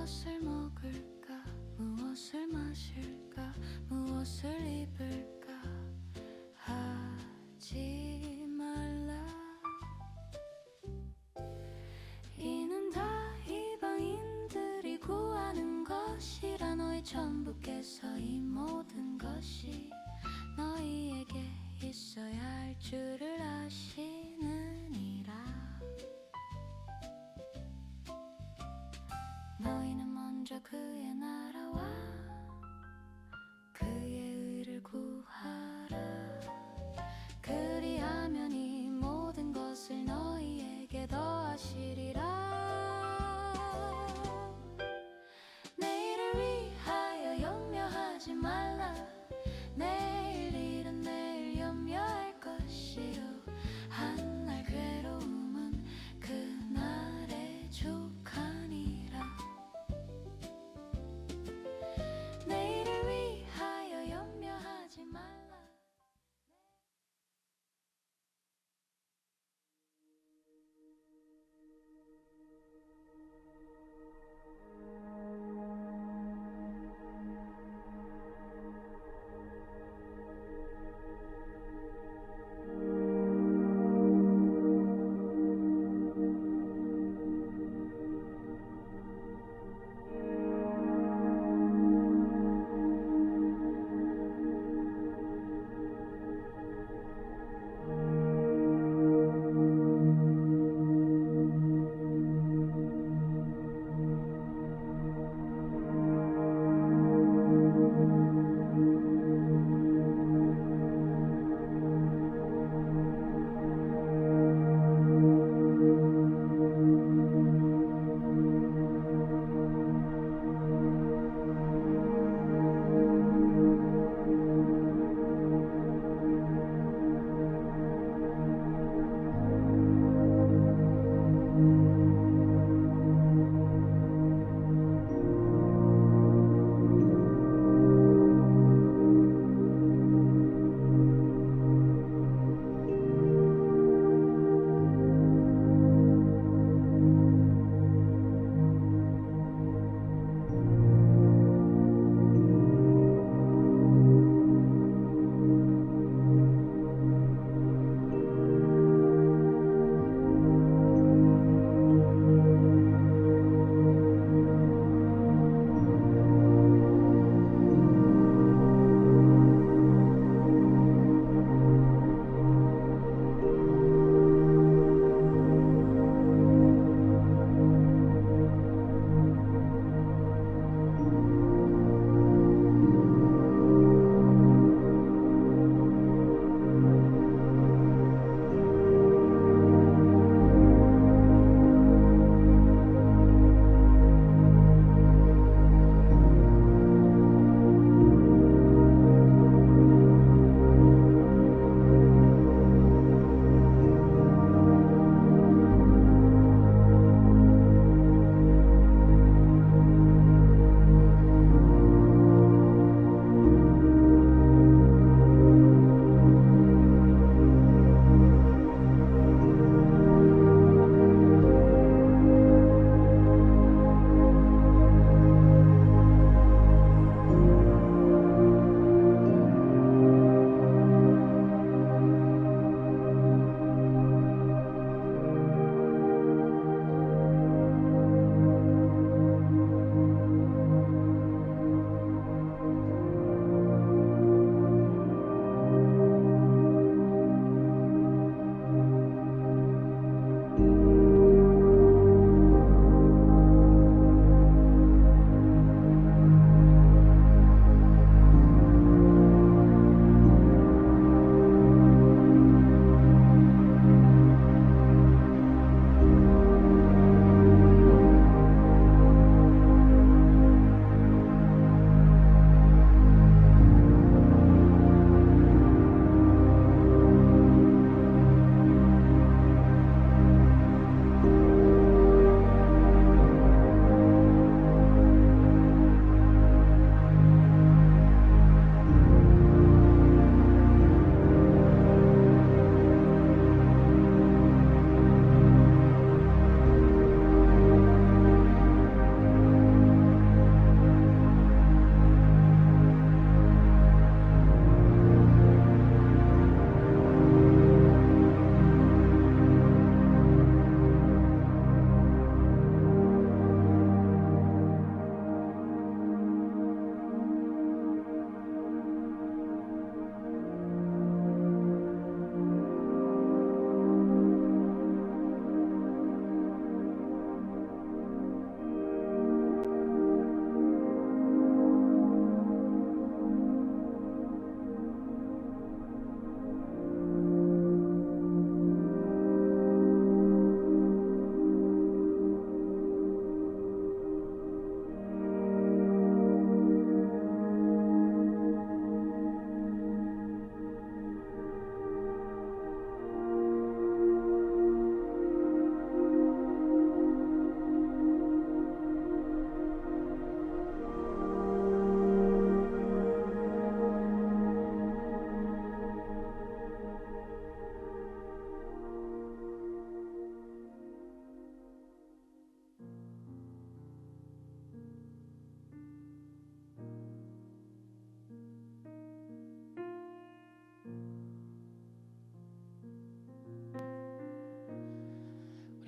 무엇을 먹을까 무엇을 마실까 무엇을 입을까 하지 말라. 이는 다 이방인들이 구하는 것이라. 너희 천부께서 이 모든 것이 너희에게 있어야 할 줄을 아시느니라. 너희는 먼저 그의 나라와 그의 의를 구하라. 그리하면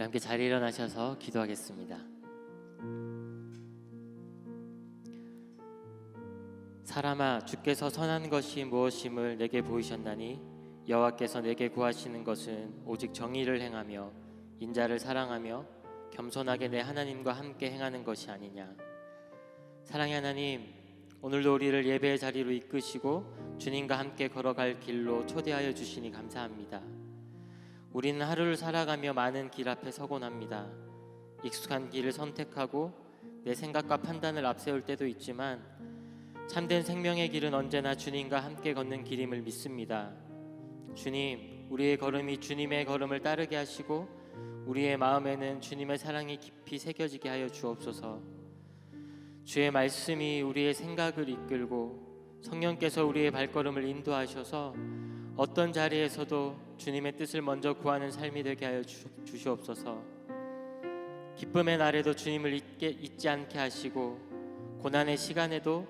함께 자리에 일어나셔서 기도하겠습니다. 사람아, 주께서 선한 것이 무엇임을 내게 보이셨나니 여호와께서 내게 구하시는 것은 오직 정의를 행하며 인자를 사랑하며 겸손하게 내 하나님과 함께 행하는 것이 아니냐. 사랑의 하나님, 오늘도 우리를 예배의 자리로 이끄시고 주님과 함께 걸어갈 길로 초대하여 주시니 감사합니다. 우리는 하루를 살아가며 많은 길 앞에 서곤 합니다. 익숙한 길을 선택하고 내 생각과 판단을 앞세울 때도 있지만 참된 생명의 길은 언제나 주님과 함께 걷는 길임을 믿습니다. 주님, 우리의 걸음이 주님의 걸음을 따르게 하시고 우리의 마음에는 주님의 사랑이 깊이 새겨지게 하여 주옵소서. 주의 말씀이 우리의 생각을 이끌고 성령께서 우리의 발걸음을 인도하셔서 어떤 자리에서도 주님의 뜻을 먼저 구하는 삶이 되게 하여 주시옵소서. 기쁨의 날에도 주님을 잊지 않게 하시고 고난의 시간에도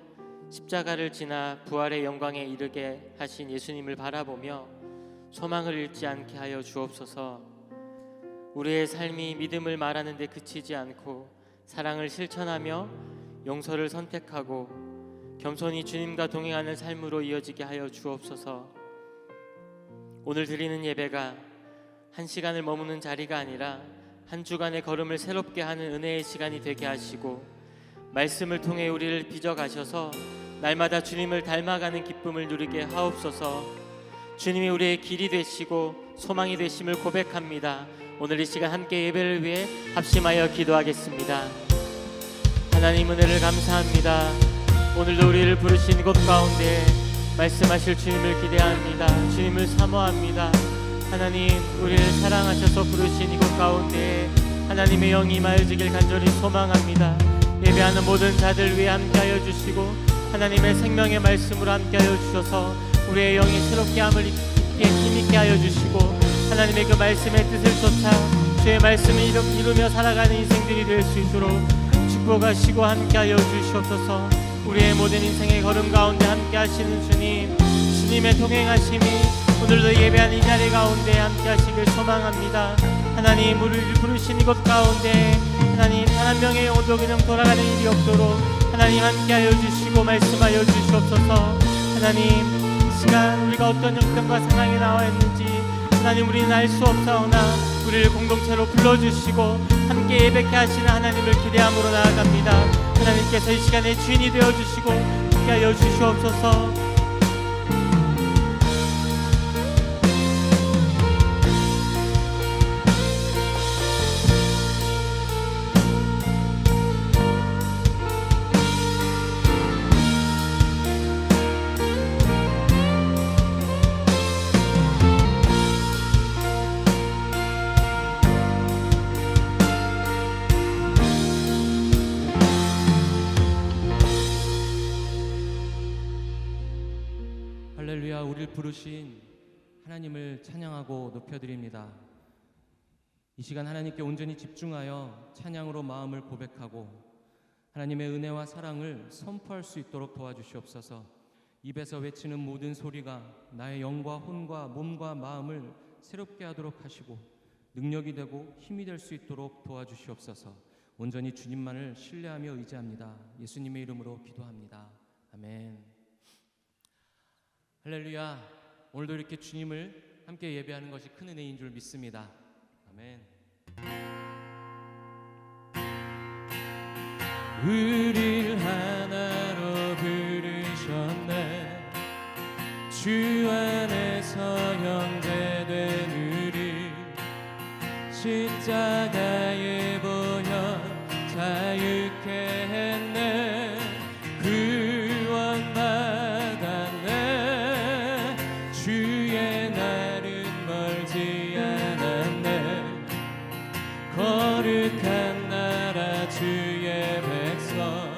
십자가를 지나 부활의 영광에 이르게 하신 예수님을 바라보며 소망을 잃지 않게 하여 주옵소서. 우리의 삶이 믿음을 말하는 데 그치지 않고 사랑을 실천하며 용서를 선택하고 겸손히 주님과 동행하는 삶으로 이어지게 하여 주옵소서. 오늘 드리는 예배가 한 시간을 머무는 자리가 아니라 한 주간의 걸음을 새롭게 하는 은혜의 시간이 되게 하시고 말씀을 통해 우리를 빚어가셔서 날마다 주님을 닮아가는 기쁨을 누리게 하옵소서. 주님이 우리의 길이 되시고 소망이 되심을 고백합니다. 오늘 이 시간 함께 예배를 위해 합심하여 기도하겠습니다. 하나님, 은혜를 감사합니다. 오늘도 우리를 부르신 곳 가운데 말씀하실 주님을 기대합니다. 주님을 사모합니다. 하나님, 우리를 사랑하셔서 부르신 이곳 가운데 하나님의 영이 임하여지길 간절히 소망합니다. 예배하는 모든 자들 위해 함께하여 주시고 하나님의 생명의 말씀으로 함께하여 주셔서 우리의 영이 새롭게 함을 힘있게 하여 주시고 하나님의 그 말씀의 뜻을 쫓아 주의 말씀을 이루며 살아가는 인생들이 될 수 있도록 축복하시고 함께하여 주시옵소서. 우리의 모든 인생의 걸음 가운데 함께하시는 주님의 동행하심이 오늘도 예배하는 이 자리 가운데 함께하시길 소망합니다. 하나님, 우리를 부르신 이곳 가운데 하나님 단 한 명의 영혼도 그냥 돌아가는 일이 없도록 하나님 함께하여 주시고 말씀하여 주시옵소서. 하나님, 이 시간 우리가 어떤 형편과 상황에 나와 있는지 하나님 우리는 알 수 없사오나 우리를 공동체로 불러주시고 함께 예배케 하시는 하나님을 기대함으로 나아갑니다. 하나님께서 이 시간에 주인이 되어주시고 함께하여 주시옵소서. 할렐루야. 우리를 부르신 하나님을 찬양하고 높여드립니다. 이 시간 하나님께 온전히 집중하여 찬양으로 마음을 고백하고 하나님의 은혜와 사랑을 선포할 수 있도록 도와주시옵소서. 입에서 외치는 모든 소리가 나의 영과 혼과 몸과 마음을 새롭게 하도록 하시고 능력이 되고 힘이 될 수 있도록 도와주시옵소서. 온전히 주님만을 신뢰하며 의지합니다. 예수님의 이름으로 기도합니다. 아멘. 할렐루야. 오늘도 이렇게 주님을 함께 예배하는 것이 큰 은혜인 줄 믿습니다. 아멘. 우릴 하나로 부르셨네. 주 안에서 형제된 우리 십자가의 보혈 자유케 했네. 구원 받았네. 주의 날은 멀지 않았네. 거룩한 나라 주의 백성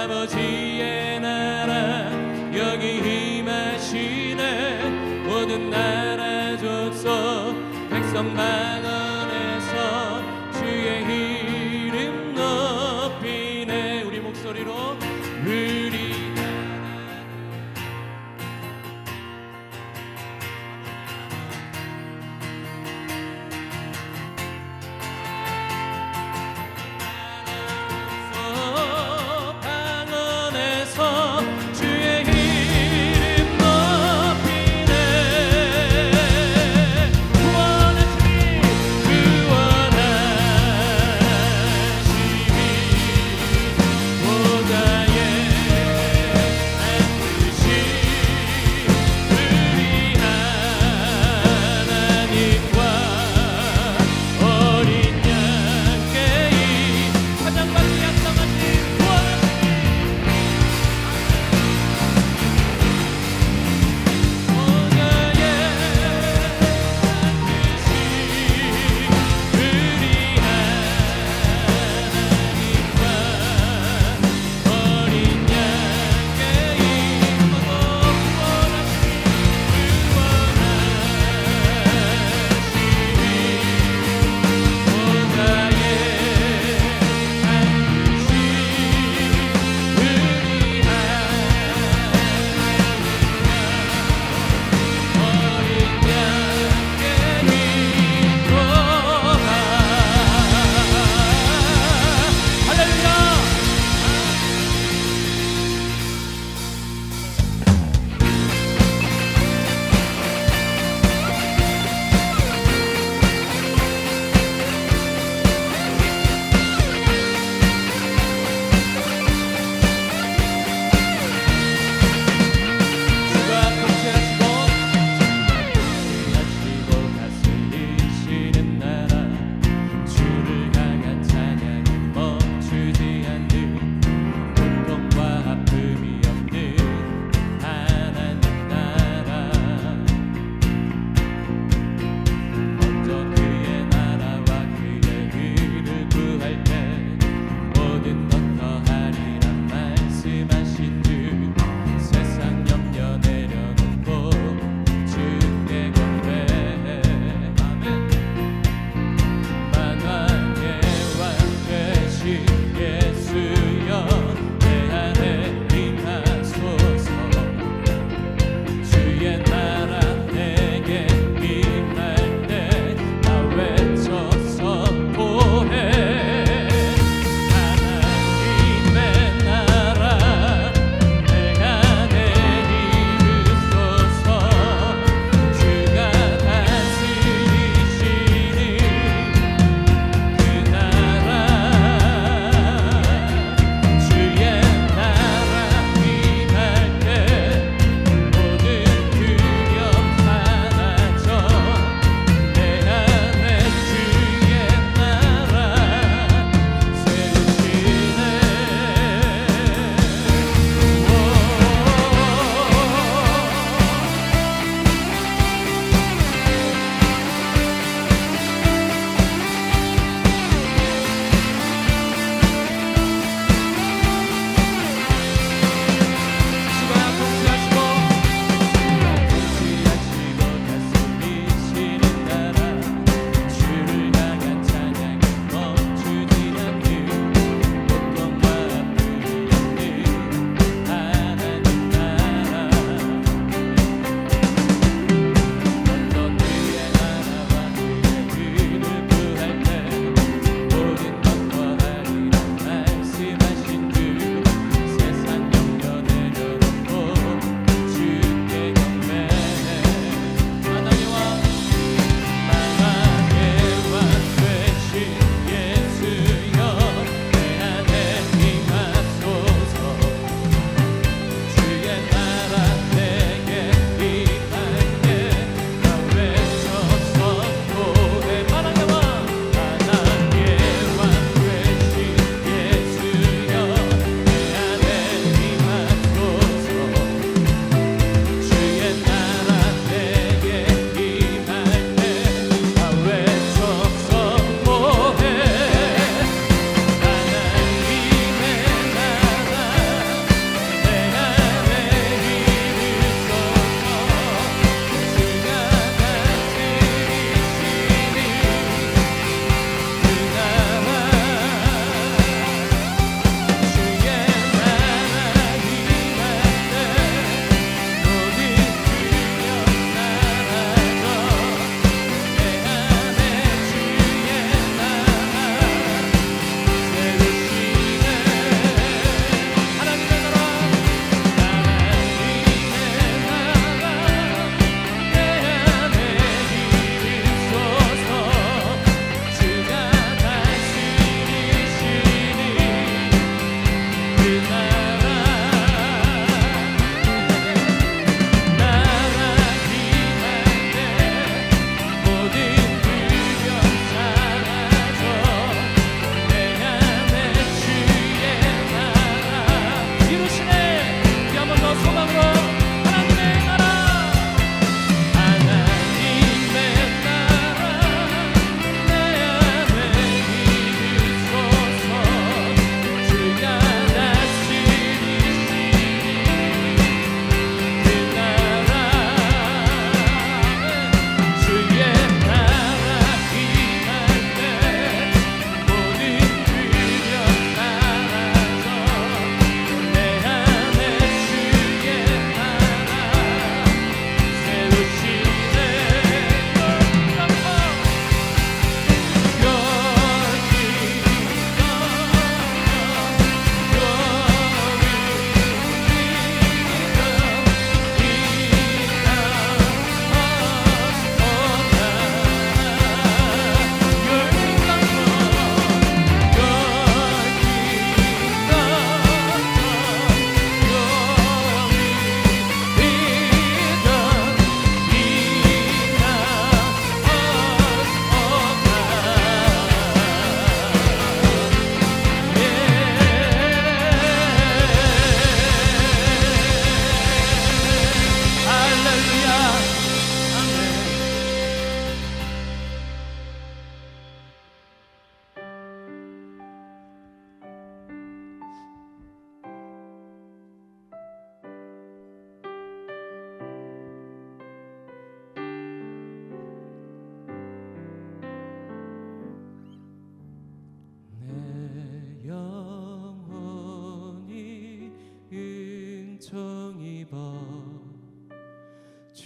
아버지의 나라 여기 임하시네. 모든 나라 족속 백성 방언에서 주의 이름 높이네. 우리 목소리로 우리 방언에서 주의 이름 높이네. 구원하시니 구원하시니 보좌에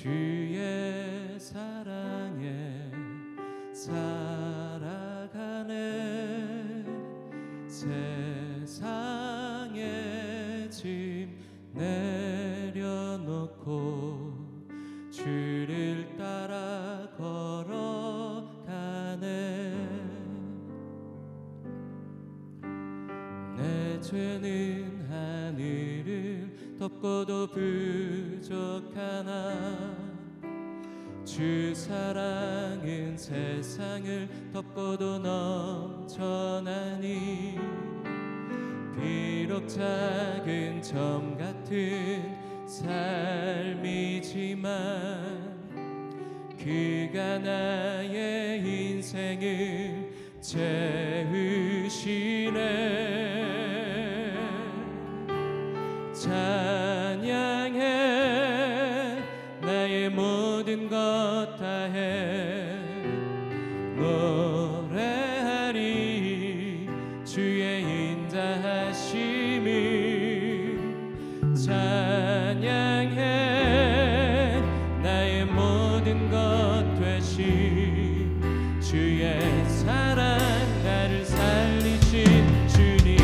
주의 사랑에 살아가네. 세상의 짐 내려놓고 주를 따라 걸어가네. 내 죄는 하늘을 덮고도 부족하나 주 사랑은 세상을 덮고도 넘쳐나니. 비록 작은 점 같은 삶이지만 그가 나의 인생을 채우시네. 찬양해 나의 모든 것 다해 노래하리 주의 인자하심을. 찬양해 나의 모든 것 되신 주의 사랑 나를 살리신 주님.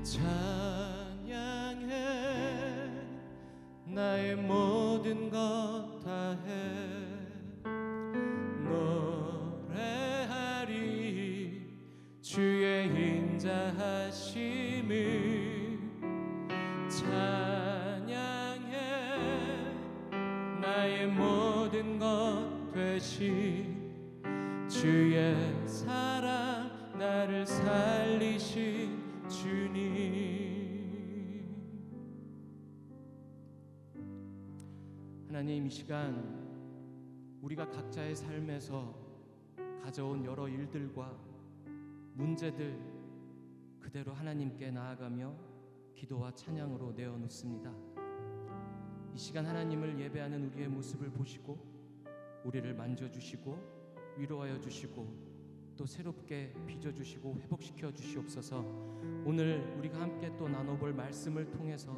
찬양해 나의 모든 것 다해 노래하리 주의 인자하심을 찬양해 나의 모든 것 되신 주의 사랑 나를 살리신 주님. 하나님, 이 시간 우리가 각자의 삶에서 가져온 여러 일들과 문제들 그대로 하나님께 나아가며 기도와 찬양으로 내어놓습니다. 이 시간 하나님을 예배하는 우리의 모습을 보시고 우리를 만져주시고 위로하여 주시고 또 새롭게 빚어주시고 회복시켜 주시옵소서. 오늘 우리가 함께 또 나눠볼 말씀을 통해서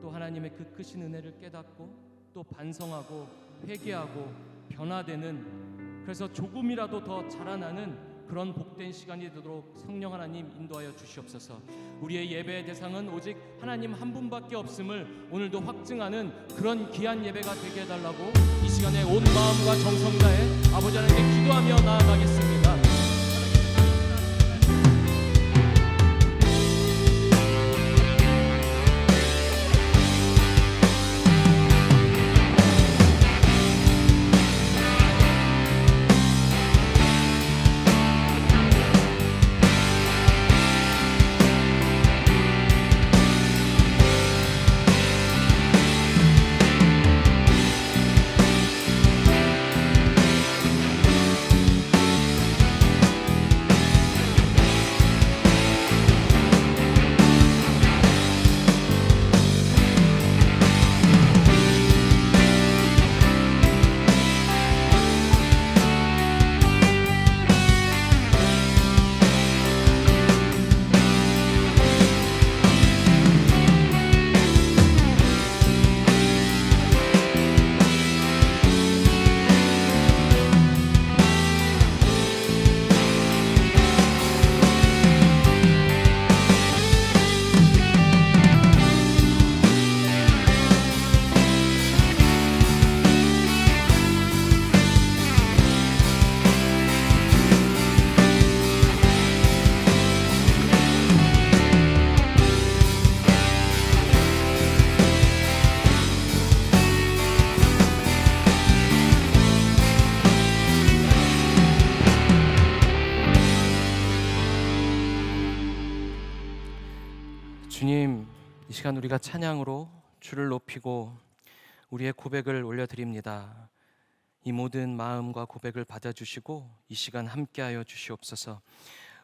또 하나님의 그 크신 은혜를 깨닫고 또 반성하고 회개하고 변화되는, 그래서 조금이라도 더 자라나는 그런 복된 시간이 되도록 성령 하나님 인도하여 주시옵소서. 우리의 예배의 대상은 오직 하나님 한 분밖에 없음을 오늘도 확증하는 그런 귀한 예배가 되게 해달라고 이 시간에 온 마음과 정성 다해 아버지 하나님께 기도하며 나아가겠습니다. 주님, 이 시간 우리가 찬양으로 주를 높이고 우리의 고백을 올려드립니다. 이 모든 마음과 고백을 받아주시고 이 시간 함께하여 주시옵소서.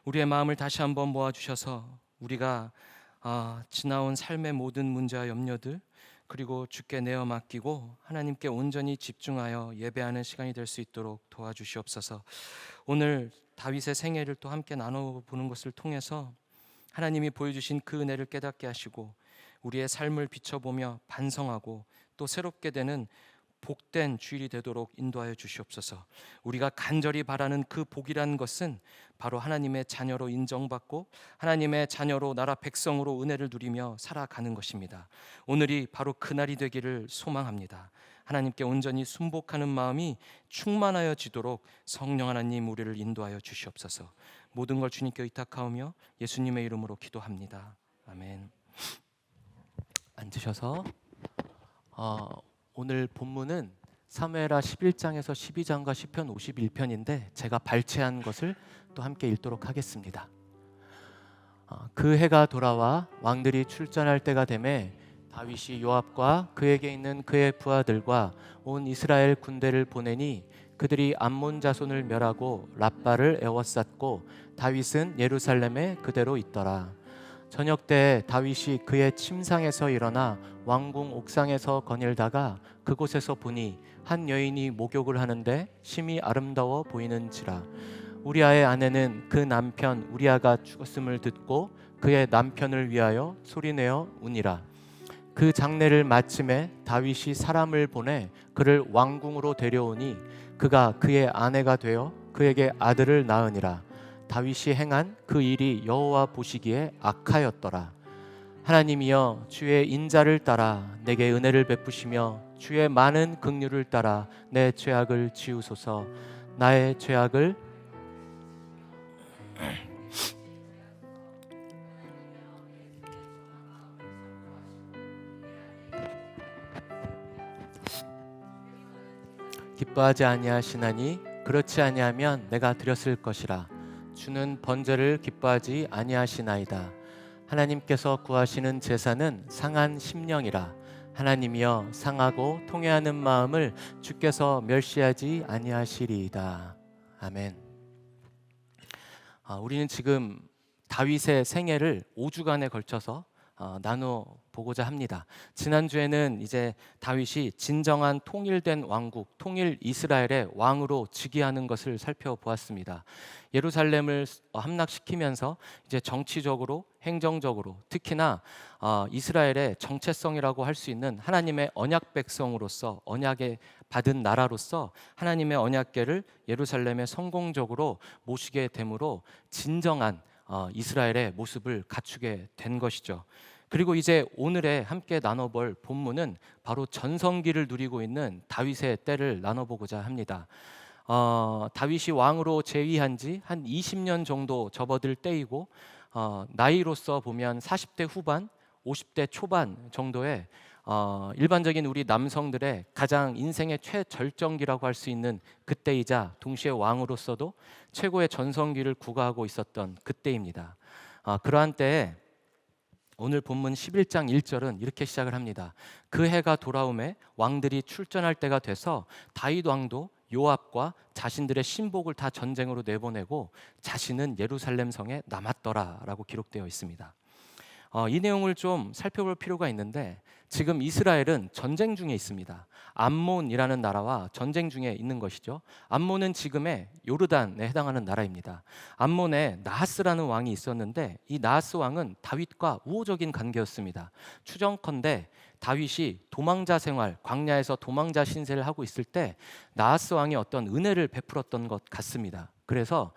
우리의 마음을 다시 한번 모아주셔서 우리가 지나온 삶의 모든 문제와 염려들 그리고 주께 내어 맡기고 하나님께 온전히 집중하여 예배하는 시간이 될 수 있도록 도와주시옵소서. 오늘 다윗의 생애를 또 함께 나눠보는 것을 통해서 하나님이 보여주신 그 은혜를 깨닫게 하시고 우리의 삶을 비춰보며 반성하고 또 새롭게 되는 복된 주일이 되도록 인도하여 주시옵소서. 우리가 간절히 바라는 그 복이라는 것은 바로 하나님의 자녀로 인정받고 하나님의 자녀로 나라 백성으로 은혜를 누리며 살아가는 것입니다. 오늘이 바로 그날이 되기를 소망합니다. 하나님께 온전히 순복하는 마음이 충만하여지도록 성령 하나님 우리를 인도하여 주시옵소서. 모든 걸 주님께 의탁하오며 예수님의 이름으로 기도합니다. 아멘. 앉으셔서 오늘 본문은 사무엘하 11장에서 12장과 시편 51편인데 제가 발췌한 것을 또 함께 읽도록 하겠습니다. 그 해가 돌아와 왕들이 출전할 때가 되매 다윗이 요압과 그에게 있는 그의 부하들과 온 이스라엘 군대를 보내니 그들이 암몬 자손을 멸하고 랍바를 에워쌌고 다윗은 예루살렘에 그대로 있더라. 저녁 때 다윗이 그의 침상에서 일어나 왕궁 옥상에서 거닐다가 그곳에서 보니 한 여인이 목욕을 하는데 심히 아름다워 보이는지라. 우리아의 아내는 그 남편 우리아가 죽었음을 듣고 그의 남편을 위하여 소리내어 우니라. 그 장례를 마침에 다윗이 사람을 보내 그를 왕궁으로 데려오니 그가 그의 아내가 되어 그에게 아들을 낳으니라. 다윗이 행한 그 일이 여호와 보시기에 악하였더라. 하나님이여 주의 인자를 따라 내게 은혜를 베푸시며 주의 많은 긍휼을 따라 내 죄악을 지우소서. 나의 죄악을 기뻐하지 아니하시나니 그렇지 아니하면 내가 드렸을 것이라. 주는 번제를 기뻐하지 아니하시나이다. 하나님께서 구하시는 제사는 상한 심령이라. 하나님이여 상하고 통회하는 마음을 주께서 멸시하지 아니하시리이다. 아멘. 우리는 지금 다윗의 생애를 5주간에 걸쳐서 나누어 보고자 합니다. 지난주에는 이제 다윗이 진정한 통일된 왕국, 통일 이스라엘의 왕으로 즉위하는 것을 살펴보았습니다. 예루살렘을 함락시키면서 이제 정치적으로, 행정적으로, 특히나 이스라엘의 정체성이라고 할 수 있는 하나님의 언약 백성으로서, 언약에 받은 나라로서 하나님의 언약궤를 예루살렘에 성공적으로 모시게 되므로 진정한 이스라엘의 모습을 갖추게 된 것이죠. 그리고 이제 오늘에 함께 나눠볼 본문은 바로 전성기를 누리고 있는 다윗의 때를 나눠보고자 합니다. 다윗이 왕으로 재위한 지 한 20년 정도 접어들 때이고 나이로서 보면 40대 후반, 50대 초반 정도의 일반적인 우리 남성들의 가장 인생의 최절정기라고 할 수 있는 그때이자 동시에 왕으로서도 최고의 전성기를 구가하고 있었던 그때입니다. 그러한 때에 오늘 본문 11장 1절은 이렇게 시작을 합니다. 그 해가 돌아오매 왕들이 출전할 때가 돼서 다윗 왕도 요압과 자신들의 신복을 다 전쟁으로 내보내고 자신은 예루살렘 성에 남았더라 라고 기록되어 있습니다. 이 내용을 좀 살펴볼 필요가 있는데 지금 이스라엘은 전쟁 중에 있습니다. 암몬이라는 나라와 전쟁 중에 있는 것이죠. 암몬은 지금의 요르단에 해당하는 나라입니다. 암몬에 나하스라는 왕이 있었는데 이 나하스 왕은 다윗과 우호적인 관계였습니다. 추정컨대 다윗이 도망자 생활, 광야에서 도망자 신세를 하고 있을 때 나하스 왕이 어떤 은혜를 베풀었던 것 같습니다. 그래서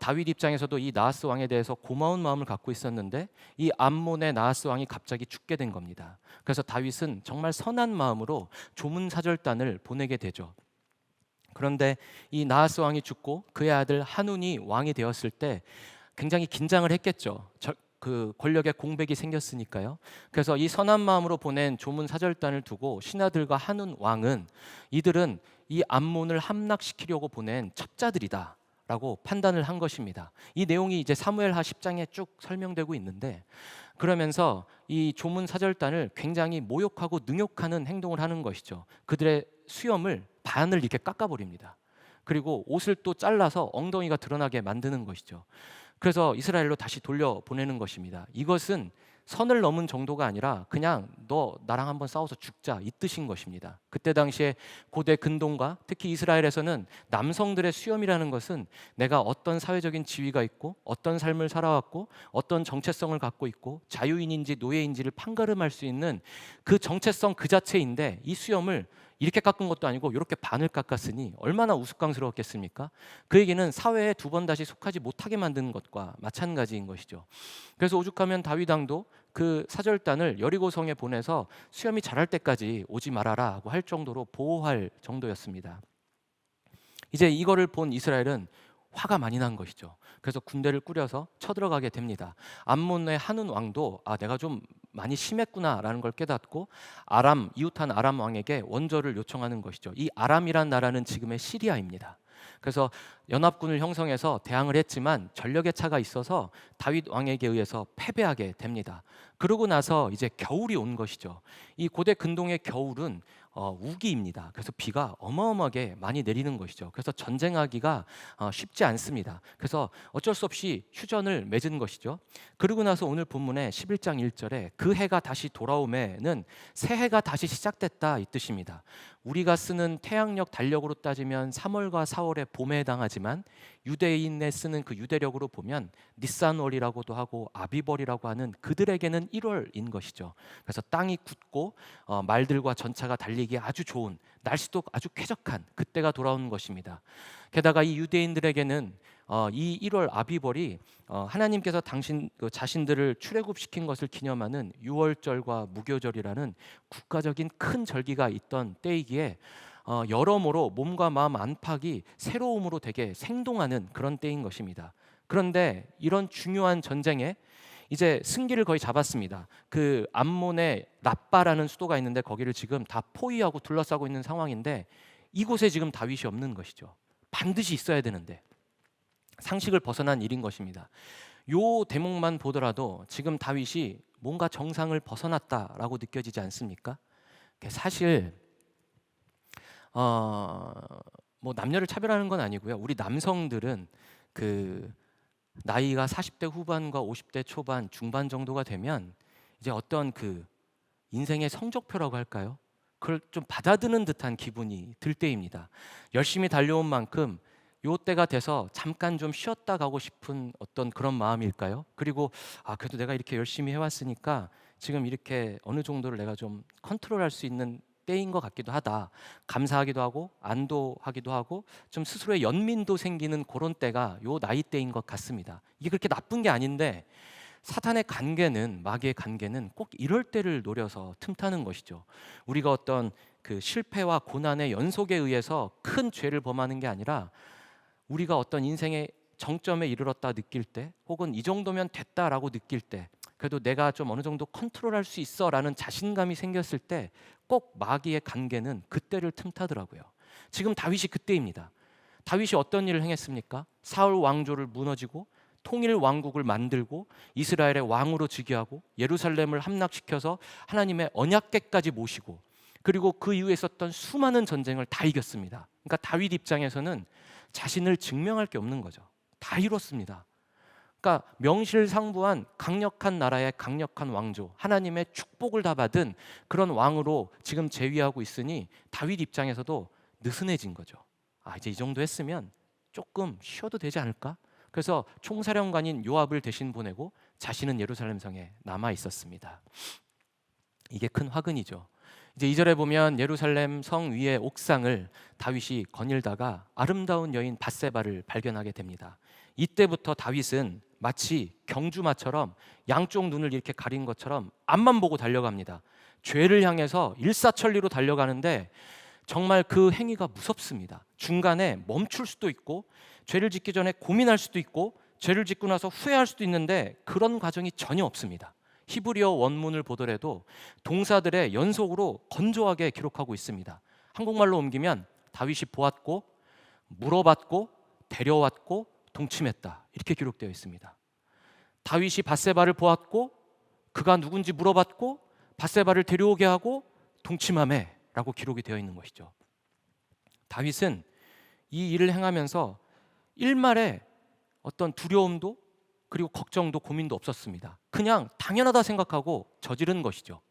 다윗 입장에서도 이 나하스 왕에 대해서 고마운 마음을 갖고 있었는데 이 암몬의 나하스 왕이 갑자기 죽게 된 겁니다. 그래서 다윗은 정말 선한 마음으로 조문사절단을 보내게 되죠. 그런데 이 나하스 왕이 죽고 그의 아들 한운이 왕이 되었을 때 굉장히 긴장을 했겠죠. 그 권력의 공백이 생겼으니까요. 그래서 이 선한 마음으로 보낸 조문사절단을 두고 신하들과 한운 왕은 이들은 이 암몬을 함락시키려고 보낸 첩자들이다 라고 판단을 한 것입니다. 이 내용이 이제 사무엘하 10장에 쭉 설명되고 있는데 그러면서 이 조문사절단을 굉장히 모욕하고 능욕하는 행동을 하는 것이죠. 그들의 수염을 반을 이렇게 깎아버립니다. 그리고 옷을 또 잘라서 엉덩이가 드러나게 만드는 것이죠. 그래서 이스라엘로 다시 돌려보내는 것입니다. 이것은 선을 넘은 정도가 아니라 그냥 너 나랑 한번 싸워서 죽자 이 뜻인 것입니다. 그때 당시에 고대 근동과 특히 이스라엘에서는 남성들의 수염이라는 것은 내가 어떤 사회적인 지위가 있고 어떤 삶을 살아왔고 어떤 정체성을 갖고 있고 자유인인지 노예인지를 판가름할 수 있는 그 정체성 그 자체인데 이 수염을 이렇게 깎은 것도 아니고 이렇게 반을 깎았으니 얼마나 우스꽝스러웠겠습니까? 그 얘기는 사회에 두 번 다시 속하지 못하게 만드는 것과 마찬가지인 것이죠. 그래서 오죽하면 다윗 왕도 그 사절단을 여리고성에 보내서 수염이 자랄 때까지 오지 말아라고 할 정도로 보호할 정도였습니다. 이제 이거를 본 이스라엘은 화가 많이 난 것이죠. 그래서 군대를 꾸려서 쳐들어가게 됩니다. 암몬의 한운 왕도 내가 좀 많이 심했구나라는 걸 깨닫고 이웃한 아람 왕에게 원조를 요청하는 것이죠. 이 아람이란 나라는 지금의 시리아입니다. 그래서 연합군을 형성해서 대항을 했지만 전력의 차가 있어서 다윗 왕에게 의해서 패배하게 됩니다. 그러고 나서 이제 겨울이 온 것이죠. 이 고대 근동의 겨울은 우기입니다. 그래서 비가 어마어마하게 많이 내리는 것이죠. 그래서 전쟁하기가 쉽지 않습니다. 그래서 어쩔 수 없이 휴전을 맺은 것이죠. 그러고 나서 오늘 본문의 11장 1절에 그 해가 다시 돌아오매는 새 해가 다시 시작됐다 이 뜻입니다. 우리가 쓰는 태양력 달력으로 따지면 3월과 4월의 봄에 해당하지만 유대인에 쓰는 그 유대력으로 보면 니산월이라고도 하고 아비벌이라고 하는 그들에게는 1월인 것이죠. 그래서 땅이 굳고 말들과 전차가 달리기에 아주 좋은, 날씨도 아주 쾌적한 그때가 돌아오는 것입니다. 게다가 이 유대인들에게는 이 1월 아비벌이 하나님께서 당신 자신들을 출애굽시킨 것을 기념하는 유월절과 무교절이라는 국가적인 큰 절기가 있던 때이기에 여러모로 몸과 마음 안팎이 새로움으로 되게 생동하는 그런 때인 것입니다. 그런데 이런 중요한 전쟁에 이제 승기를 거의 잡았습니다. 그 암몬의 라빠라는 수도가 있는데 거기를 지금 다 포위하고 둘러싸고 있는 상황인데 이곳에 지금 다윗이 없는 것이죠. 반드시 있어야 되는데 상식을 벗어난 일인 것입니다. 요 대목만 보더라도 지금 다윗이 뭔가 정상을 벗어났다라고 느껴지지 않습니까? 사실 뭐 남녀를 차별하는 건 아니고요. 우리 남성들은 그 나이가 40대 후반과 50대 초반, 중반 정도가 되면 이제 어떤 그 인생의 성적표라고 할까요? 그걸 좀 받아드는 듯한 기분이 들 때입니다. 열심히 달려온 만큼 요 때가 돼서 잠깐 좀 쉬었다 가고 싶은 어떤 그런 마음일까요? 그리고 그래도 내가 이렇게 열심히 해왔으니까 지금 이렇게 어느 정도를 내가 좀 컨트롤할 수 있는 때인 것 같기도 하다. 감사하기도 하고 안도하기도 하고 좀 스스로의 연민도 생기는 그런 때가 요 나이 때인 것 같습니다. 이게 그렇게 나쁜 게 아닌데 사탄의 관계는, 마귀의 관계는 꼭 이럴 때를 노려서 틈타는 것이죠. 우리가 어떤 그 실패와 고난의 연속에 의해서 큰 죄를 범하는 게 아니라 우리가 어떤 인생의 정점에 이르렀다 느낄 때, 혹은 이 정도면 됐다라고 느낄 때, 그래도 내가 좀 어느 정도 컨트롤할 수 있어라는 자신감이 생겼을 때 꼭 마귀의 관계는 그때를 틈타더라고요. 지금 다윗이 그때입니다. 다윗이 어떤 일을 행했습니까? 사울 왕조를 무너지고 통일 왕국을 만들고 이스라엘의 왕으로 즉위하고 예루살렘을 함락시켜서 하나님의 언약궤까지 모시고, 그리고 그 이후에 있었던 수많은 전쟁을 다 이겼습니다. 그러니까 다윗 입장에서는 자신을 증명할 게 없는 거죠. 다 이뤘습니다. 그러니까 명실상부한 강력한 나라의 강력한 왕조, 하나님의 축복을 다 받은 그런 왕으로 지금 재위하고 있으니 다윗 입장에서도 느슨해진 거죠. 이제 이 정도 했으면 조금 쉬어도 되지 않을까? 그래서 총사령관인 요압을 대신 보내고 자신은 예루살렘 성에 남아 있었습니다. 이게 큰 화근이죠. 이제 2절에 보면 예루살렘 성 위의 옥상을 다윗이 거닐다가 아름다운 여인 밧세바를 발견하게 됩니다. 이때부터 다윗은 마치 경주마처럼 양쪽 눈을 이렇게 가린 것처럼 앞만 보고 달려갑니다. 죄를 향해서 일사천리로 달려가는데 정말 그 행위가 무섭습니다. 중간에 멈출 수도 있고 죄를 짓기 전에 고민할 수도 있고 죄를 짓고 나서 후회할 수도 있는데 그런 과정이 전혀 없습니다. 히브리어 원문을 보더라도 동사들의 연속으로 건조하게 기록하고 있습니다. 한국말로 옮기면 다윗이 보았고 물어봤고 데려왔고 동침했다, 이렇게 기록되어 있습니다. 다윗이 밧세바를 보았고 그가 누군지 물어봤고 밧세바를 데려오게 하고 동침하매 라고 기록이 되어 있는 것이죠. 다윗은 이 일을 행하면서 일말의 어떤 두려움도 그리고 걱정도 고민도 없었습니다. 그냥 당연하다 생각하고 저지른 것이죠.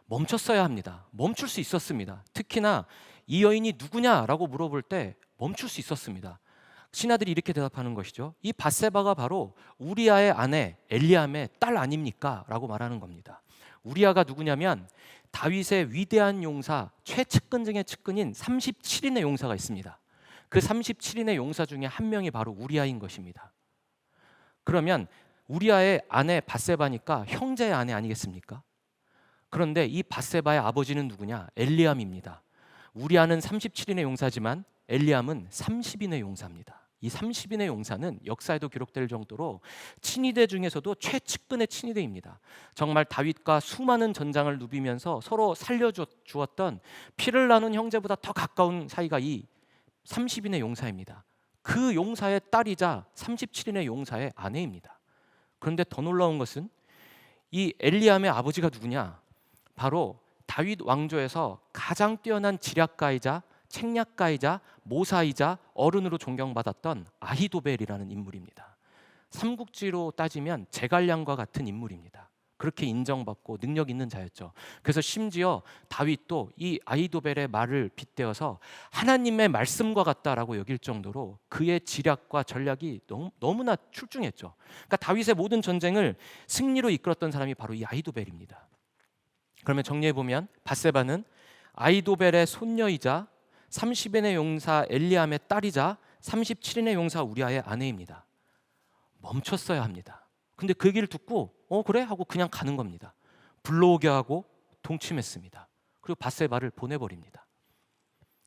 멈췄어야 합니다. 멈출 수 있었습니다. 특히나 이 여인이 누구냐라고 물어볼 때 멈출 수 있었습니다. 신하들이 이렇게 대답하는 것이죠. 이 밧세바가 바로 우리아의 아내 엘리암의 딸 아닙니까? 라고 말하는 겁니다. 우리아가 누구냐면 다윗의 위대한 용사 최측근 중의 측근인 37인의 용사가 있습니다. 그 37인의 용사 중에 한 명이 바로 우리아인 것입니다. 그러면 우리아의 아내 밧세바니까 형제의 아내 아니겠습니까? 그런데 이 밧세바의 아버지는 누구냐? 엘리암입니다. 우리아는 37인의 용사지만 엘리암은 30인의 용사입니다. 이 30인의 용사는 역사에도 기록될 정도로 친위대 중에서도 최측근의 친위대입니다. 정말 다윗과 수많은 전장을 누비면서 서로 살려주었던 피를 나눈 형제보다 더 가까운 사이가 이 30인의 용사입니다. 그 용사의 딸이자 37인의 용사의 아내입니다. 그런데 더 놀라운 것은 이 엘리암의 아버지가 누구냐? 바로 다윗 왕조에서 가장 뛰어난 지략가이자 책략가이자 모사이자 어른으로 존경받았던 아히도벨이라는 인물입니다. 삼국지로 따지면 제갈량과 같은 인물입니다. 그렇게 인정받고 능력 있는 자였죠. 그래서 심지어 다윗도 이 아히도벨의 말을 빗대어서 하나님의 말씀과 같다라고 여길 정도로 그의 지략과 전략이 너무나 출중했죠. 그러니까 다윗의 모든 전쟁을 승리로 이끌었던 사람이 바로 이 아히도벨입니다. 그러면 정리해 보면 밧세바는 아히도벨의 손녀이자 30인의 용사 엘리암의 딸이자 37인의 용사 우리아의 아내입니다. 멈췄어야 합니다. 근데 그 얘기를 듣고 그래? 하고 그냥 가는 겁니다. 불러오게 하고 동침했습니다. 그리고 밧세바를 보내버립니다.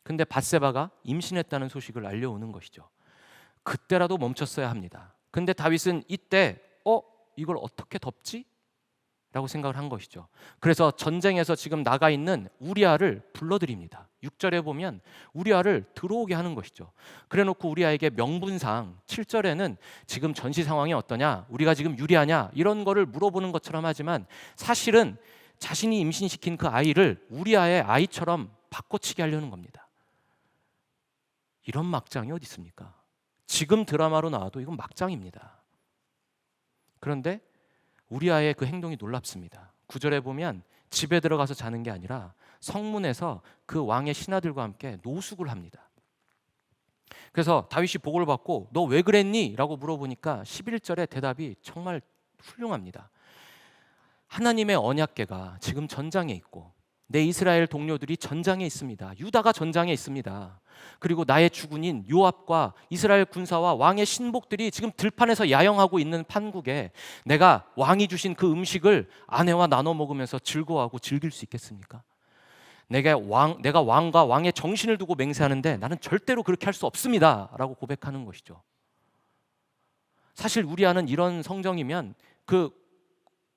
근데 밧세바가 임신했다는 소식을 알려오는 것이죠. 그때라도 멈췄어야 합니다. 근데 다윗은 이때 이걸 어떻게 덮지? 라고 생각을 한 것이죠. 그래서 전쟁에서 지금 나가 있는 우리아를 불러들입니다. 6절에 보면 우리아를 들어오게 하는 것이죠. 그래놓고 우리아에게 명분상 7절에는 지금 전시 상황이 어떠냐, 우리가 지금 유리하냐 이런 거를 물어보는 것처럼 하지만 사실은 자신이 임신시킨 그 아이를 우리아의 아이처럼 바꿔치기 하려는 겁니다. 이런 막장이 어디 있습니까? 지금 드라마로 나와도 이건 막장입니다. 그런데 우리아의 그 행동이 놀랍습니다. 9절에 보면 집에 들어가서 자는 게 아니라 성문에서 그 왕의 신하들과 함께 노숙을 합니다. 그래서 다윗이 보고를 받고 너 왜 그랬니? 라고 물어보니까 11절의 대답이 정말 훌륭합니다. 하나님의 언약궤가 지금 전장에 있고 내 이스라엘 동료들이 전장에 있습니다. 유다가 전장에 있습니다. 그리고 나의 주군인 요압과 이스라엘 군사와 왕의 신복들이 지금 들판에서 야영하고 있는 판국에 내가 왕이 주신 그 음식을 아내와 나눠 먹으면서 즐거워하고 즐길 수 있겠습니까? 내가 왕과 왕의 정신을 두고 맹세하는데 나는 절대로 그렇게 할 수 없습니다 라고 고백하는 것이죠. 사실 우리아는 이런 성정이면 그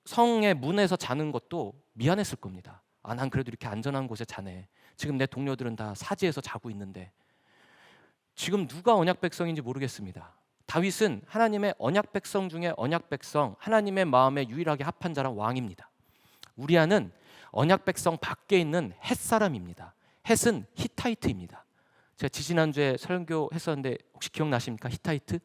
성의 문에서 자는 것도 미안했을 겁니다. 난 그래도 이렇게 안전한 곳에 자네. 지금 내 동료들은 다 사지에서 자고 있는데. 지금 누가 언약 백성인지 모르겠습니다. 다윗은 하나님의 언약 백성 중에 언약 백성, 하나님의 마음에 유일하게 합한 자랑 왕입니다. 우리아는 언약 백성 밖에 있는 헷 사람입니다. 헷은 히타이트입니다. 제가 지지난주에 설교했었는데 혹시 기억나십니까? 히타이트?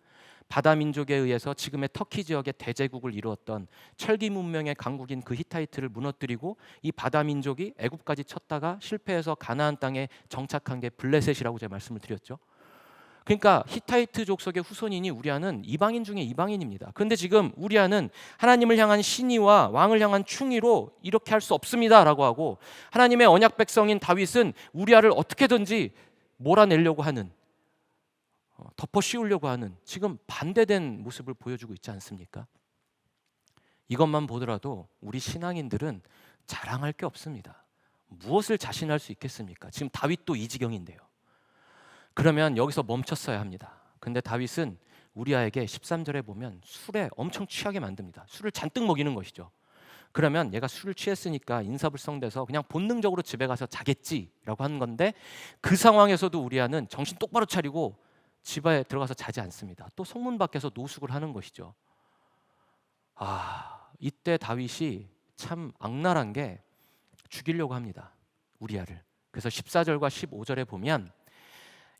바다 민족에 의해서 지금의 터키 지역의 대제국을 이루었던 철기 문명의 강국인 그 히타이트를 무너뜨리고 이 바다 민족이 애굽까지 쳤다가 실패해서 가나안 땅에 정착한 게 블레셋이라고 제가 말씀을 드렸죠. 그러니까 히타이트 족속의 후손이니 우리아는 이방인 중에 이방인입니다. 그런데 지금 우리아는 하나님을 향한 신의와 왕을 향한 충의로 이렇게 할 수 없습니다라고 하고 하나님의 언약 백성인 다윗은 우리아를 어떻게든지 몰아내려고 하는, 덮어 씌우려고 하는 지금 반대된 모습을 보여주고 있지 않습니까? 이것만 보더라도 우리 신앙인들은 자랑할 게 없습니다. 무엇을 자신할 수 있겠습니까? 지금 다윗도 이 지경인데요. 그러면 여기서 멈췄어야 합니다. 근데 다윗은 우리아에게 13절에 보면 술에 엄청 취하게 만듭니다. 술을 잔뜩 먹이는 것이죠. 그러면 얘가 술을 취했으니까 인사불성돼서 그냥 본능적으로 집에 가서 자겠지라고 하는 건데 그 상황에서도 우리아는 정신 똑바로 차리고 집에 들어가서 자지 않습니다. 또 성문 밖에서 노숙을 하는 것이죠. 이때 다윗이 참 악랄한 게 죽이려고 합니다. 우리아를. 그래서 14절과 15절에 보면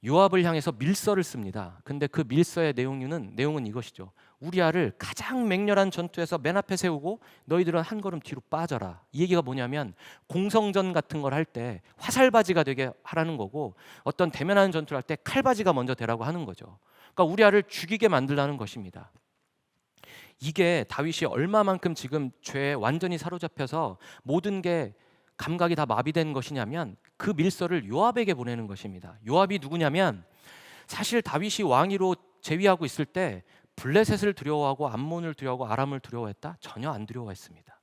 요압을 향해서 밀서를 씁니다. 근데 그 밀서의 내용은 이것이죠. 우리아를 가장 맹렬한 전투에서 맨 앞에 세우고 너희들은 한 걸음 뒤로 빠져라. 이 얘기가 뭐냐면 공성전 같은 걸 할 때 화살바지가 되게 하라는 거고 어떤 대면하는 전투를 할 때 칼바지가 먼저 되라고 하는 거죠. 그러니까 우리아를 죽이게 만들라는 것입니다. 이게 다윗이 얼마만큼 지금 죄에 완전히 사로잡혀서 모든 게 감각이 다 마비된 것이냐면 그 밀서를 요압에게 보내는 것입니다. 요압이 누구냐면 사실 다윗이 왕위로 재위하고 있을 때 블레셋을 두려워하고 암몬을 두려워하고 아람을 두려워했다? 전혀 안 두려워했습니다.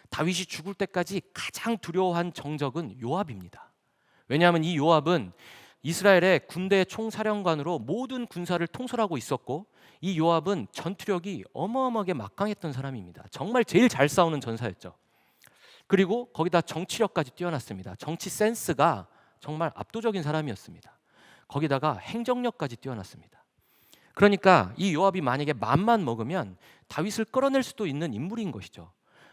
다윗이 죽을 때까지 가장 두려워한 정적은 요압입니다. 왜냐하면 이 요압은 이스라엘의 군대 총사령관으로 모든 군사를 통솔하고 있었고 이 요압은 전투력이 어마어마하게 막강했던 사람입니다. 정말 제일 잘 싸우는 전사였죠. 그리고 거기다 정치력까지 뛰어났습니다. 정치 센스가 정말 압도적인 사람이었습니다. 거기다가 행정력까지 뛰어났습니다. 그러니까 이 요압이 만약에 맘만 먹으면 다윗을 끌어낼 수도 있는 인물인 것이죠.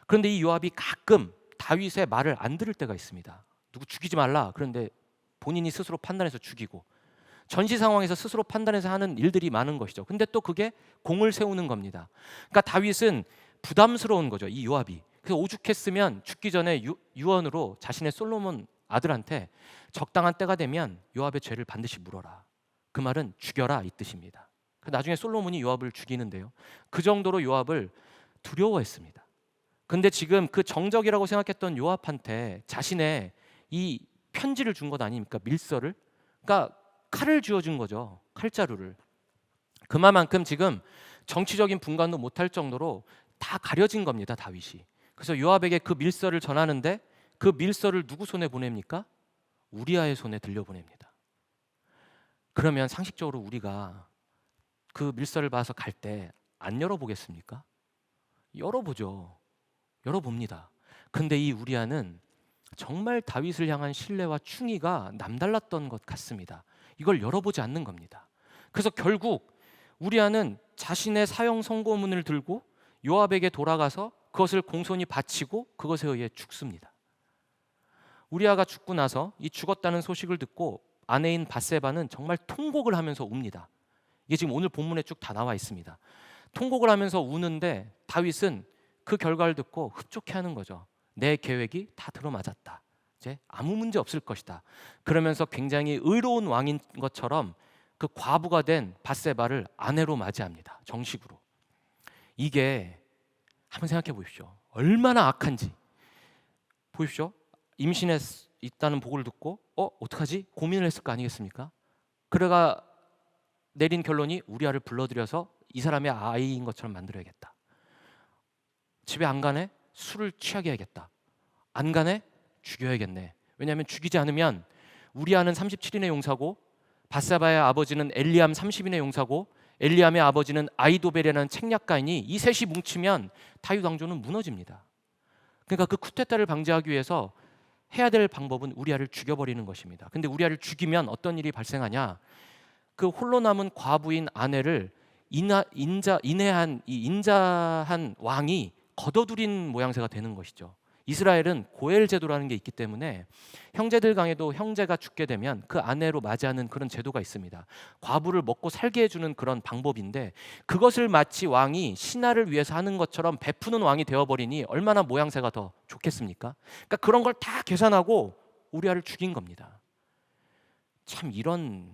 그런데 이 요압이 가끔 다윗의 말을 안 들을 때가 있습니다. 누구 죽이지 말라. 그런데 본인이 스스로 판단해서 죽이고 전시 상황에서 스스로 판단해서 하는 일들이 많은 것이죠. 근데 또 그게 공을 세우는 겁니다. 그러니까 다윗은 부담스러운 거죠. 이 요압이. 그 오죽했으면 죽기 전에 유언으로 자신의 솔로몬 아들한테 적당한 때가 되면 요압의 죄를 반드시 물어라. 그 말은 죽여라 이 뜻입니다. 나중에 솔로몬이 요압을 죽이는데요. 그 정도로 요압을 두려워했습니다. 근데 지금 그 정적이라고 생각했던 요압한테 자신의 이 편지를 준 것 아닙니까? 밀서를. 그러니까 칼을 쥐어준 거죠. 칼자루를. 그만큼 지금 정치적인 분간도 못할 정도로 다 가려진 겁니다. 다윗이. 그래서 요압에게 그 밀서를 전하는데 그 밀서를 누구 손에 보냅니까? 우리아의 손에 들려보냅니다. 그러면 상식적으로 우리가 그 밀서를 봐서 갈 때 안 열어보겠습니까? 열어보죠. 열어봅니다. 근데 이 우리아는 정말 다윗을 향한 신뢰와 충의가 남달랐던 것 같습니다. 이걸 열어보지 않는 겁니다. 그래서 결국 우리아는 자신의 사형 선고문을 들고 요압에게 돌아가서 그것을 공손히 바치고 그것에 의해 죽습니다. 우리아가 죽고 나서 이 죽었다는 소식을 듣고 아내인 밧세바는 정말 통곡을 하면서 웁니다. 이게 지금 오늘 본문에 쭉 다 나와 있습니다. 통곡을 하면서 우는데 다윗은 그 결과를 듣고 흡족해하는 거죠. 내 계획이 다 들어맞았다. 이제 아무 문제 없을 것이다. 그러면서 굉장히 의로운 왕인 것처럼 그 과부가 된 밧세바를 아내로 맞이합니다. 정식으로. 이게 한번 생각해 보십시오. 얼마나 악한지. 보십시오. 임신했다는 보고를 듣고 어떡하지? 고민을 했을 거 아니겠습니까? 그래가 내린 결론이 우리아를 불러들여서 이 사람의 아이인 것처럼 만들어야겠다. 집에 안 가네? 술을 취하게 해야겠다. 안 가네? 죽여야겠네. 왜냐하면 죽이지 않으면 우리아는 37인의 용사고 밧세바의 아버지는 엘리암 30인의 용사고 엘리암의 아버지는 아이도벨이라는 책략가이니 이 셋이 뭉치면 다윗 왕조는 무너집니다. 그러니까 그 쿠데타를 방지하기 위해서 해야 될 방법은 우리아를 죽여버리는 것입니다. 근데 우리아를 죽이면 어떤 일이 발생하냐? 그 홀로 남은 과부인 아내를 인자한 왕이 걷어들인 모양새가 되는 것이죠. 이스라엘은 고엘 제도라는 게 있기 때문에 형제들 간에도 형제가 죽게 되면 그 아내로 맞이하는 그런 제도가 있습니다. 과부를 먹고 살게 해주는 그런 방법인데 그것을 마치 왕이 신하를 위해서 하는 것처럼 베푸는 왕이 되어버리니 얼마나 모양새가 더 좋겠습니까? 그러니까 그런 걸 다 계산하고 우리아를 죽인 겁니다. 참 이런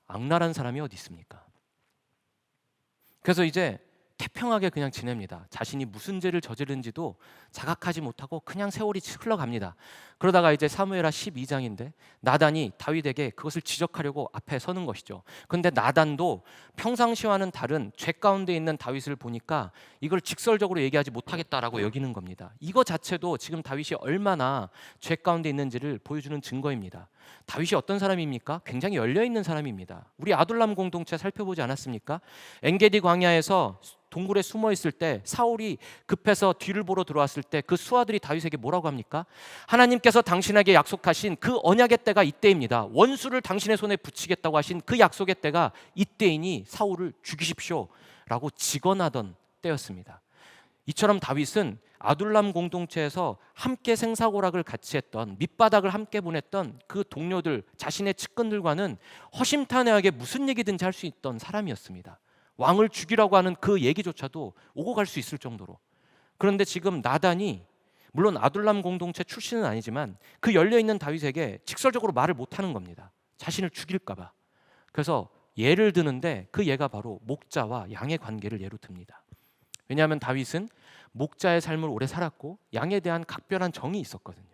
악랄한 사람이 어디 있습니까? 그래서 이제 태평하게 그냥 지냅니다. 자신이 무슨 죄를 저지른지도 자각하지 못하고 그냥 세월이 흘러갑니다. 그러다가 이제 사무엘하 12장인데 나단이 다윗에게 그것을 지적하려고 앞에 서는 것이죠. 그런데 나단도 평상시와는 다른 죄 가운데 있는 다윗을 보니까 이걸 직설적으로 얘기하지 못하겠다라고 여기는 겁니다. 이거 자체도 지금 다윗이 얼마나 죄 가운데 있는지를 보여주는 증거입니다. 다윗이 어떤 사람입니까? 굉장히 열려있는 사람입니다. 우리 아둘람 공동체 살펴보지 않았습니까? 엔게디 광야에서 동굴에 숨어 있을 때 사울이 급해서 뒤를 보러 들어왔을 때 그 수하들이 다윗에게 뭐라고 합니까? 하나님께서 당신에게 약속하신 그 언약의 때가 이때입니다. 원수를 당신의 손에 붙이겠다고 하신 그 약속의 때가 이때이니 사울을 죽이십시오 라고 직언하던 때였습니다. 이처럼 다윗은 아둘람 공동체에서 함께 생사고락을 같이 했던 밑바닥을 함께 보냈던 그 동료들 자신의 측근들과는 허심탄회하게 무슨 얘기든지 할 수 있던 사람이었습니다. 왕을 죽이라고 하는 그 얘기조차도 오고 갈 수 있을 정도로. 그런데 지금 나단이 물론 아둘람 공동체 출신은 아니지만 그 열려있는 다윗에게 직설적으로 말을 못하는 겁니다. 자신을 죽일까 봐. 그래서 예를 드는데 그 예가 바로 목자와 양의 관계를 예로 듭니다. 왜냐하면 다윗은 목자의 삶을 오래 살았고 양에 대한 각별한 정이 있었거든요.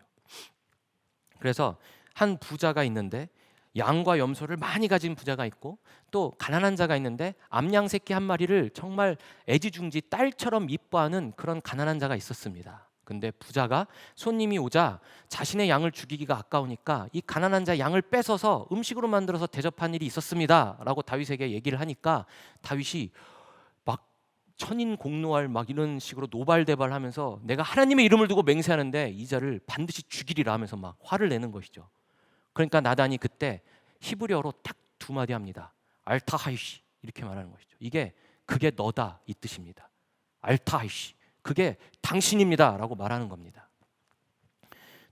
그래서 한 부자가 있는데 양과 염소를 많이 가진 부자가 있고 또 가난한 자가 있는데 암양 새끼 한 마리를 정말 애지중지 딸처럼 이뻐하는 그런 가난한 자가 있었습니다. 근데 부자가 손님이 오자 자신의 양을 죽이기가 아까우니까 이 가난한 자 양을 뺏어서 음식으로 만들어서 대접한 일이 있었습니다 라고 다윗에게 얘기를 하니까 다윗이 막 천인공노할 막 이런 식으로 노발대발하면서 내가 하나님의 이름을 두고 맹세하는데 이 자를 반드시 죽이리라 하면서 막 화를 내는 것이죠. 그러니까 나단이 그때 히브리어로 딱 두 마디 합니다. 알타하이시 이렇게 말하는 것이죠. 그게 너다 이 뜻입니다. 알타하이시 그게 당신입니다 라고 말하는 겁니다.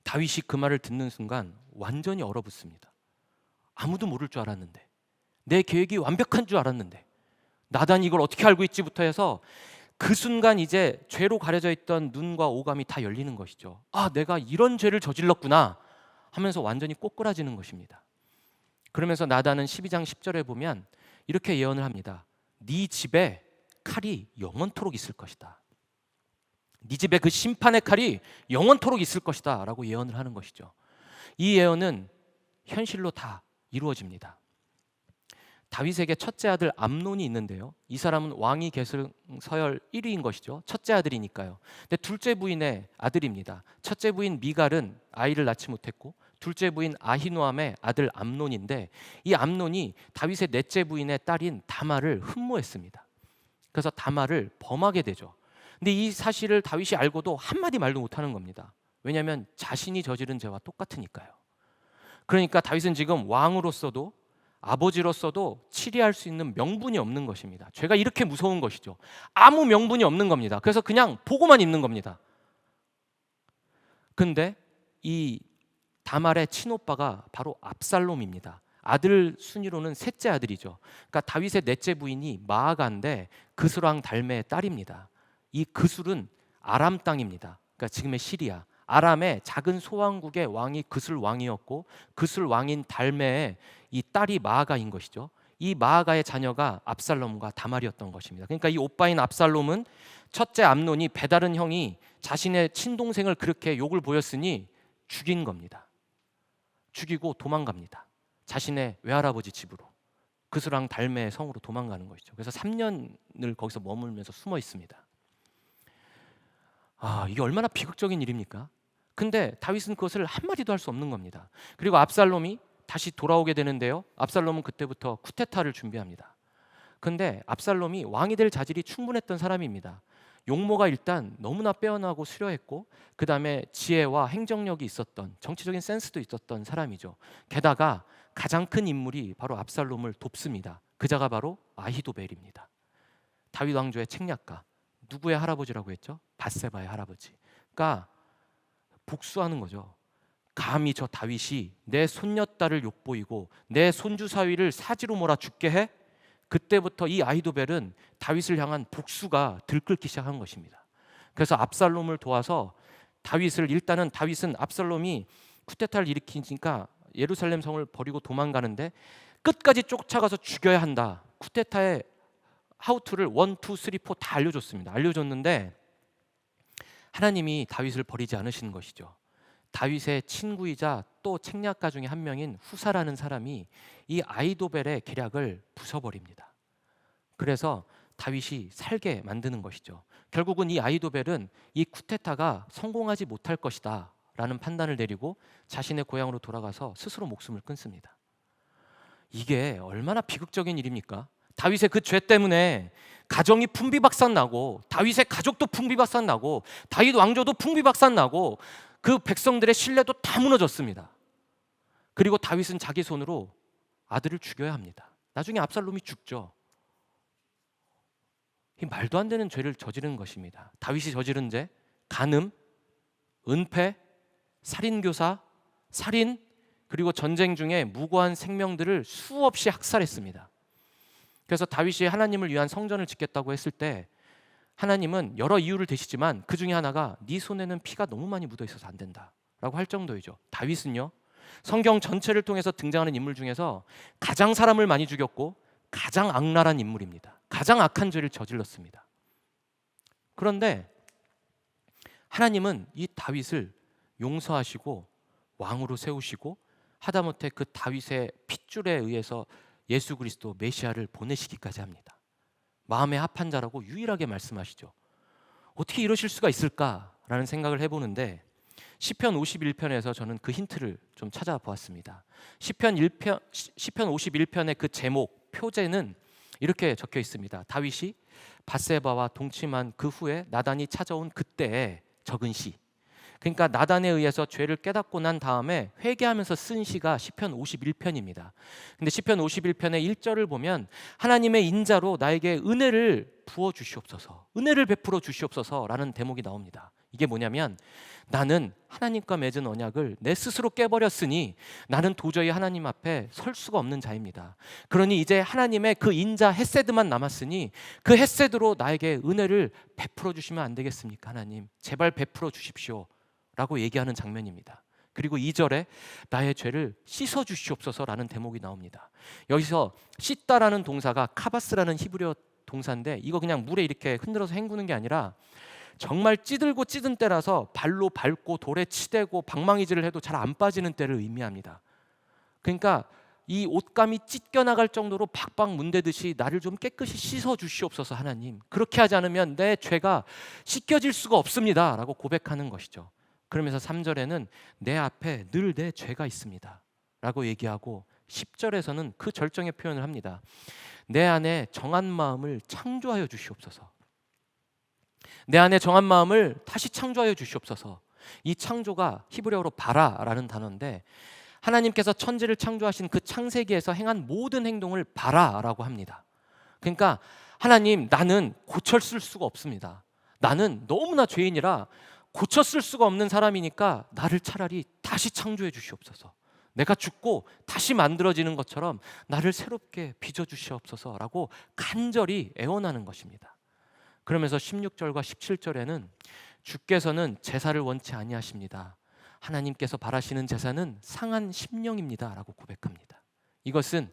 다윗이 그 말을 듣는 순간 완전히 얼어붙습니다. 아무도 모를 줄 알았는데 내 계획이 완벽한 줄 알았는데 나단이 이걸 어떻게 알고 있지부터 해서 그 순간 이제 죄로 가려져 있던 눈과 오감이 다 열리는 것이죠. 아, 내가 이런 죄를 저질렀구나 하면서 완전히 꼬꾸라지는 것입니다. 그러면서 나단은 12장 10절에 보면 이렇게 예언을 합니다. 네 집에 칼이 영원토록 있을 것이다. 네 집에 그 심판의 칼이 영원토록 있을 것이다 라고 예언을 하는 것이죠. 이 예언은 현실로 다 이루어집니다. 다윗에게 첫째 아들 암논이 있는데요. 이 사람은 왕위 계승 서열 1위인 것이죠. 첫째 아들이니까요. 근데 둘째 부인의 아들입니다. 첫째 부인 미갈은 아이를 낳지 못했고 둘째 부인 아히노암의 아들 암논인데 이 암논이 다윗의 넷째 부인의 딸인 다말을 흠모했습니다. 그래서 다말을 범하게 되죠. 근데 이 사실을 다윗이 알고도 한마디 말도 못하는 겁니다. 왜냐하면 자신이 저지른 죄와 똑같으니까요. 그러니까 다윗은 지금 왕으로서도 아버지로서도 치리할 수 있는 명분이 없는 것입니다. 죄가 이렇게 무서운 것이죠. 아무 명분이 없는 겁니다. 그래서 그냥 보고만 있는 겁니다. 근데 이 다말의 친오빠가 바로 압살롬입니다. 아들 순위로는 셋째 아들이죠. 그러니까 다윗의 넷째 부인이 마아가인데 그술 왕 달메의 딸입니다. 이 그술은 아람 땅입니다. 그러니까 지금의 시리아. 아람의 작은 소왕국의 왕이 그술 왕이었고 그술 왕인 달메의 이 딸이 마아가인 것이죠. 이 마아가의 자녀가 압살롬과 다말이었던 것입니다. 그러니까 이 오빠인 압살롬은 첫째 암논이 배다른 형이 자신의 친동생을 그렇게 욕을 보였으니 죽인 겁니다. 죽이고 도망갑니다. 자신의 외할아버지 집으로 그술 왕 달메의 성으로 도망가는 것이죠. 그래서 3년을 거기서 머물면서 숨어 있습니다. 아, 이게 얼마나 비극적인 일입니까? 근데 다윗은 그것을 한마디도 할 수 없는 겁니다. 그리고 압살롬이 다시 돌아오게 되는데요. 압살롬은 그때부터 쿠데타를 준비합니다. 근데 압살롬이 왕이 될 자질이 충분했던 사람입니다. 용모가 일단 너무나 빼어나고 수려했고 그 다음에 지혜와 행정력이 있었던 정치적인 센스도 있었던 사람이죠. 게다가 가장 큰 인물이 바로 압살롬을 돕습니다. 그자가 바로 아히도벨입니다. 다윗 왕조의 책략가. 누구의 할아버지라고 했죠? 밧세바의 할아버지. 그러니까 복수하는 거죠. 감히 저 다윗이 내 손녀딸을 욕보이고 내 손주 사위를 사지로 몰아 죽게 해? 그때부터 이 아히도벨은 다윗을 향한 복수가 들끓기 시작한 것입니다. 그래서 압살롬을 도와서 다윗은 압살롬이 쿠데타를 일으키니까 예루살렘 성을 버리고 도망가는데 끝까지 쫓아가서 죽여야 한다. 쿠데타의 하우투를 1, 2, 3, 4 다 알려줬습니다. 알려줬는데 하나님이 다윗을 버리지 않으시는 것이죠. 다윗의 친구이자 또 책략가 중에 한 명인 후사라는 사람이 이 아히도벨의 계략을 부숴버립니다. 그래서 다윗이 살게 만드는 것이죠. 결국은 이 아히도벨은 이 쿠데타가 성공하지 못할 것이다 라는 판단을 내리고 자신의 고향으로 돌아가서 스스로 목숨을 끊습니다. 이게 얼마나 비극적인 일입니까? 다윗의 그 죄 때문에 가정이 풍비박산나고 다윗의 가족도 풍비박산나고 다윗 왕조도 풍비박산나고 그 백성들의 신뢰도 다 무너졌습니다. 그리고 다윗은 자기 손으로 아들을 죽여야 합니다. 나중에 압살롬이 죽죠. 이 말도 안 되는 죄를 저지른 것입니다. 다윗이 저지른 죄, 간음, 은폐, 살인교사, 살인, 그리고 전쟁 중에 무고한 생명들을 수없이 학살했습니다. 그래서 다윗이 하나님을 위한 성전을 짓겠다고 했을 때 하나님은 여러 이유를 대시지만 그 중에 하나가 네 손에는 피가 너무 많이 묻어 있어서 안 된다 라고 할 정도이죠. 다윗은요, 성경 전체를 통해서 등장하는 인물 중에서 가장 사람을 많이 죽였고 가장 악랄한 인물입니다. 가장 악한 죄를 저질렀습니다. 그런데 하나님은 이 다윗을 용서하시고 왕으로 세우시고 하다못해 그 다윗의 핏줄에 의해서 예수 그리스도 메시아를 보내시기까지 합니다. 마음에 합한 자라고 유일하게 말씀하시죠. 어떻게 이러실 수가 있을까라는 생각을 해보는데 시편 51편에서 저는 그 힌트를 좀 찾아보았습니다. 시편 51편의 그 제목, 표제는 이렇게 적혀 있습니다. 다윗이 밧세바와 동침한 그 후에 나단이 찾아온 그때에 적은 시. 그러니까 나단에 의해서 죄를 깨닫고 난 다음에 회개하면서 쓴 시가 시편 51편입니다. 근데 시편 51편의 1절을 보면 하나님의 인자로 나에게 은혜를 부어 주시옵소서, 은혜를 베풀어 주시옵소서라는 대목이 나옵니다. 이게 뭐냐면 나는 하나님과 맺은 언약을 내 스스로 깨버렸으니 나는 도저히 하나님 앞에 설 수가 없는 자입니다. 그러니 이제 하나님의 그 인자 헤세드만 남았으니 그 헤세드로 나에게 은혜를 베풀어 주시면 안 되겠습니까? 하나님 제발 베풀어 주십시오 라고 얘기하는 장면입니다. 그리고 2절에 나의 죄를 씻어 주시옵소서라는 대목이 나옵니다. 여기서 씻다라는 동사가 카바스라는 히브리어 동사인데 이거 그냥 물에 이렇게 흔들어서 헹구는 게 아니라 정말 찌들고 찌든 때라서 발로 밟고 돌에 치대고 방망이질을 해도 잘 안 빠지는 때를 의미합니다. 그러니까 이 옷감이 찢겨나갈 정도로 박박 문대듯이 나를 좀 깨끗이 씻어 주시옵소서 하나님. 그렇게 하지 않으면 내 죄가 씻겨질 수가 없습니다 라고 고백하는 것이죠. 그러면서 3절에는 내 앞에 늘 내 죄가 있습니다 라고 얘기하고 10절에서는 그 절정의 표현을 합니다. 내 안에 정한 마음을 창조하여 주시옵소서. 내 안에 정한 마음을 다시 창조하여 주시옵소서. 이 창조가 히브리어로 바라라는 단어인데 하나님께서 천지를 창조하신 그 창세기에서 행한 모든 행동을 바라라고 합니다. 그러니까 하나님 나는 고쳤을 수가 없습니다. 나는 너무나 죄인이라 고쳤을 수가 없는 사람이니까 나를 차라리 다시 창조해 주시옵소서. 내가 죽고 다시 만들어지는 것처럼 나를 새롭게 빚어주시옵소서라고 간절히 애원하는 것입니다. 그러면서 16절과 17절에는 주께서는 제사를 원치 아니하십니다. 하나님께서 바라시는 제사는 상한 심령입니다 라고 고백합니다. 이것은